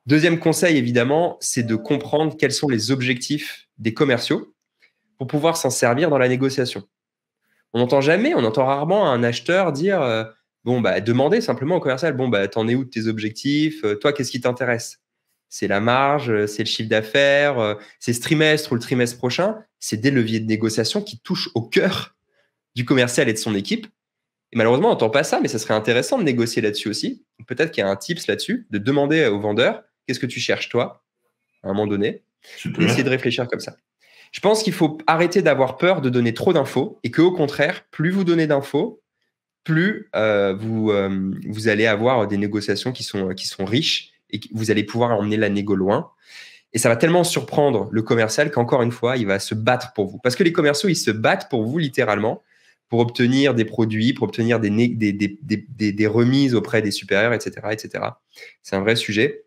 Deuxième conseil, évidemment, c'est de comprendre quels sont les objectifs des commerciaux pour pouvoir s'en servir dans la négociation. On entend rarement un acheteur dire demander simplement au commercial, t'en es où de tes objectifs? Toi, qu'est-ce qui t'intéresse? C'est la marge, c'est le chiffre d'affaires, c'est ce trimestre ou le trimestre prochain. C'est des leviers de négociation qui touchent au cœur du commercial et de son équipe. Et malheureusement, on n'entend pas ça, mais ça serait intéressant de négocier là-dessus aussi. Peut-être qu'il y a un tips là-dessus, de demander au vendeur qu'est-ce que tu cherches toi, à un moment donné, et essayer de réfléchir comme ça. Je pense qu'il faut arrêter d'avoir peur de donner trop d'infos et qu'au contraire, plus vous donnez d'infos, plus vous allez avoir des négociations qui sont riches et vous allez pouvoir emmener la négo loin. Et ça va tellement surprendre le commercial qu'encore une fois, il va se battre pour vous. Parce que les commerciaux, ils se battent pour vous littéralement pour obtenir des produits, pour obtenir des remises auprès des supérieurs, etc., etc. C'est un vrai sujet.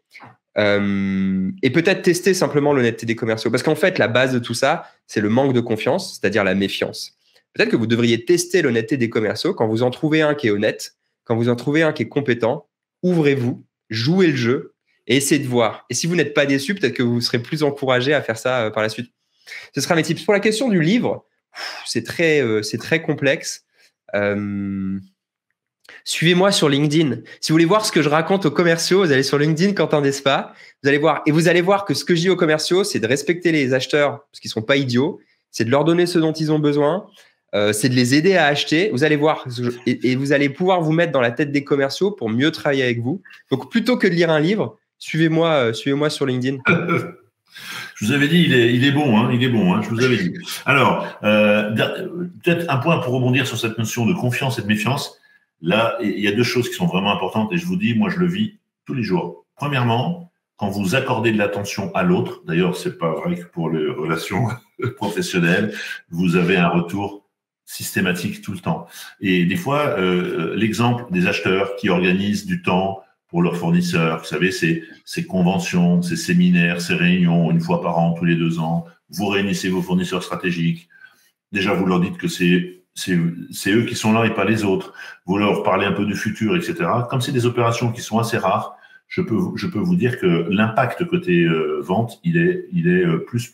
Et peut-être tester simplement l'honnêteté des commerciaux. Parce qu'en fait, la base de tout ça, c'est le manque de confiance, c'est-à-dire la méfiance. Peut-être que vous devriez tester l'honnêteté des commerciaux. Quand vous en trouvez un qui est honnête, quand vous en trouvez un qui est compétent, ouvrez-vous, jouez le jeu et essayez de voir. Et si vous n'êtes pas déçu, peut-être que vous serez plus encouragé à faire ça par la suite. Ce sera mes tips. Pour la question du livre, c'est très complexe. Suivez-moi sur LinkedIn. Si vous voulez voir ce que je raconte aux commerciaux, vous allez sur LinkedIn, Quentin Despas. Vous allez voir que ce que je dis aux commerciaux, c'est de respecter les acheteurs parce qu'ils sont pas idiots. C'est de leur donner ce dont ils ont besoin. C'est de les aider à acheter. Vous allez voir et vous allez pouvoir vous mettre dans la tête des commerciaux pour mieux travailler avec vous. Donc, plutôt que de lire un livre, suivez-moi sur LinkedIn. Je vous avais dit, il est bon, hein, je vous avais dit. Alors, peut-être un point pour rebondir sur cette notion de confiance et de méfiance. Là, il y a 2 choses qui sont vraiment importantes et je vous dis, moi, je le vis tous les jours. Premièrement, quand vous accordez de l'attention à l'autre, d'ailleurs, c'est pas vrai que pour les relations professionnelles, vous avez un retour systématique tout le temps. Et des fois, l'exemple des acheteurs qui organisent du temps pour leurs fournisseurs, vous savez, ces conventions, ces séminaires, ces réunions, 1 fois par an, tous les 2 ans, vous réunissez vos fournisseurs stratégiques. Déjà, vous leur dites que c'est eux qui sont là et pas les autres. Vous leur parlez un peu du futur, etc. Comme c'est des opérations qui sont assez rares, je peux vous dire que l'impact côté vente, il est plus,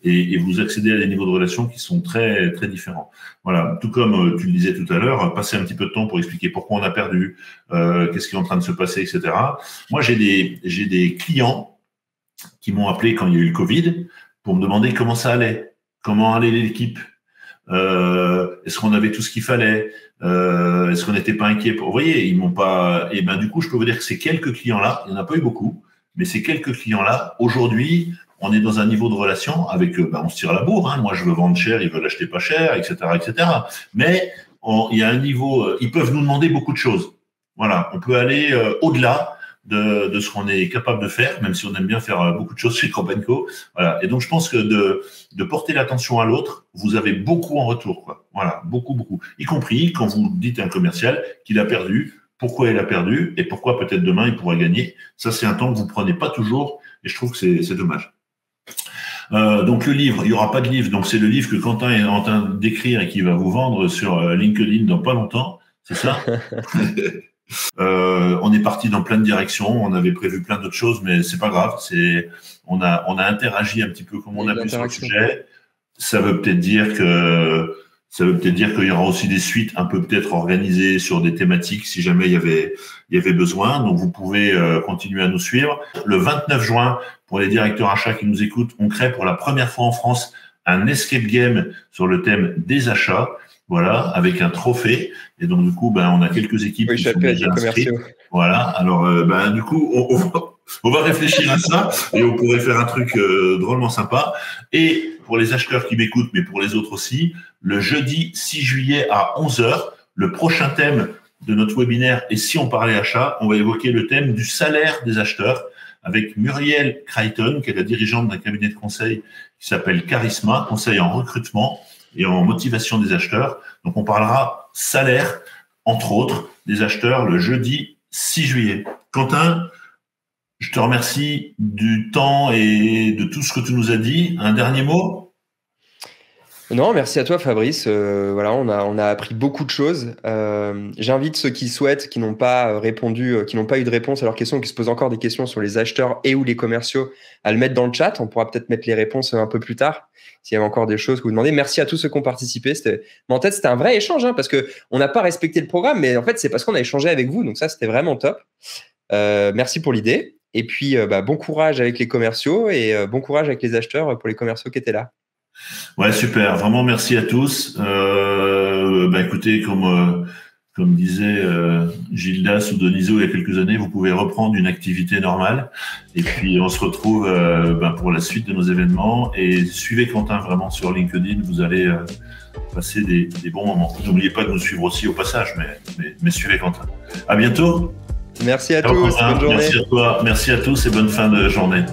et vous accédez à des niveaux de relations qui sont très, très différents. Voilà. Tout comme tu le disais tout à l'heure, passer un petit peu de temps pour expliquer pourquoi on a perdu, qu'est-ce qui est en train de se passer, etc. Moi, j'ai des clients qui m'ont appelé quand il y a eu le Covid pour me demander comment ça allait, comment allait l'équipe. Est-ce qu'on avait tout ce qu'il fallait? Est-ce qu'on n'était pas inquiet Vous voyez, ils m'ont pas. Et ben du coup, je peux vous dire que ces quelques clients-là, il n'y en a pas eu beaucoup, mais ces quelques clients-là, aujourd'hui, on est dans un niveau de relation avec eux. Ben, on se tire la bourre. Hein. Moi, je veux vendre cher, ils veulent acheter pas cher, etc., etc. Mais il y a un niveau. Ils peuvent nous demander beaucoup de choses. Voilà, on peut aller au-delà de ce qu'on est capable de faire, même si on aime bien faire beaucoup de choses chez Kropenko. Voilà. Et donc, je pense que de porter l'attention à l'autre, vous avez beaucoup en retour, quoi. Voilà, beaucoup, beaucoup. Y compris quand vous dites à un commercial qu'il a perdu, pourquoi il a perdu et pourquoi peut-être demain il pourra gagner. Ça, c'est un temps que vous prenez pas toujours et je trouve que c'est dommage. Donc le livre, il y aura pas de livre. Donc c'est le livre que Quentin est en train d'écrire et qui va vous vendre sur LinkedIn dans pas longtemps. C'est ça? On est parti dans plein de directions. On avait prévu plein d'autres choses, mais c'est pas grave. On a interagi un petit peu comme on a pu sur le sujet. Ça veut peut-être dire qu'il y aura aussi des suites un peu peut-être organisées sur des thématiques si jamais il y avait besoin. Donc vous pouvez continuer à nous suivre. Le 29 juin, pour les directeurs achats qui nous écoutent, on crée pour la première fois en France un escape game sur le thème des achats. Voilà, avec un trophée. Et donc, du coup, on a quelques équipes qui sont déjà inscrites. Voilà. Alors, du coup, on va réfléchir à ça et on pourrait faire un truc drôlement sympa. Et pour les acheteurs qui m'écoutent, mais pour les autres aussi, le jeudi 6 juillet à 11h, le prochain thème de notre webinaire, et si on parlait achat, on va évoquer le thème du salaire des acheteurs avec Muriel Creighton, qui est la dirigeante d'un cabinet de conseil qui s'appelle Charisma, conseil en recrutement et en motivation des acheteurs. Donc, on parlera salaire, entre autres, des acheteurs le jeudi 6 juillet. Quentin, je te remercie du temps et de tout ce que tu nous as dit. Un dernier mot ? Non, merci à toi Fabrice. Voilà, on a appris beaucoup de choses. J'invite ceux qui souhaitent, qui n'ont pas répondu, qui n'ont pas eu de réponse à leurs questions, qui se posent encore des questions sur les acheteurs et ou les commerciaux, à le mettre dans le chat. On pourra peut-être mettre les réponses un peu plus tard s'il y avait encore des choses que vous demandez. Merci à tous ceux qui ont participé. Mais en tête, c'était un vrai échange parce que on n'a pas respecté le programme, mais en fait, c'est parce qu'on a échangé avec vous. Donc ça, c'était vraiment top. Merci pour l'idée. Et puis, bon courage avec les commerciaux et bon courage avec les acheteurs pour les commerciaux qui étaient là. Ouais, super. Vraiment, merci à tous. Écoutez, comme disait Gildas ou Deniso il y a quelques années, vous pouvez reprendre une activité normale. Et puis, on se retrouve pour la suite de nos événements. Et suivez Quentin vraiment sur LinkedIn. Vous allez passer des bons moments. N'oubliez pas de nous suivre aussi au passage, mais suivez Quentin. À bientôt. Merci à tous. Bonne journée. Merci à toi. Merci à tous et bonne fin de journée.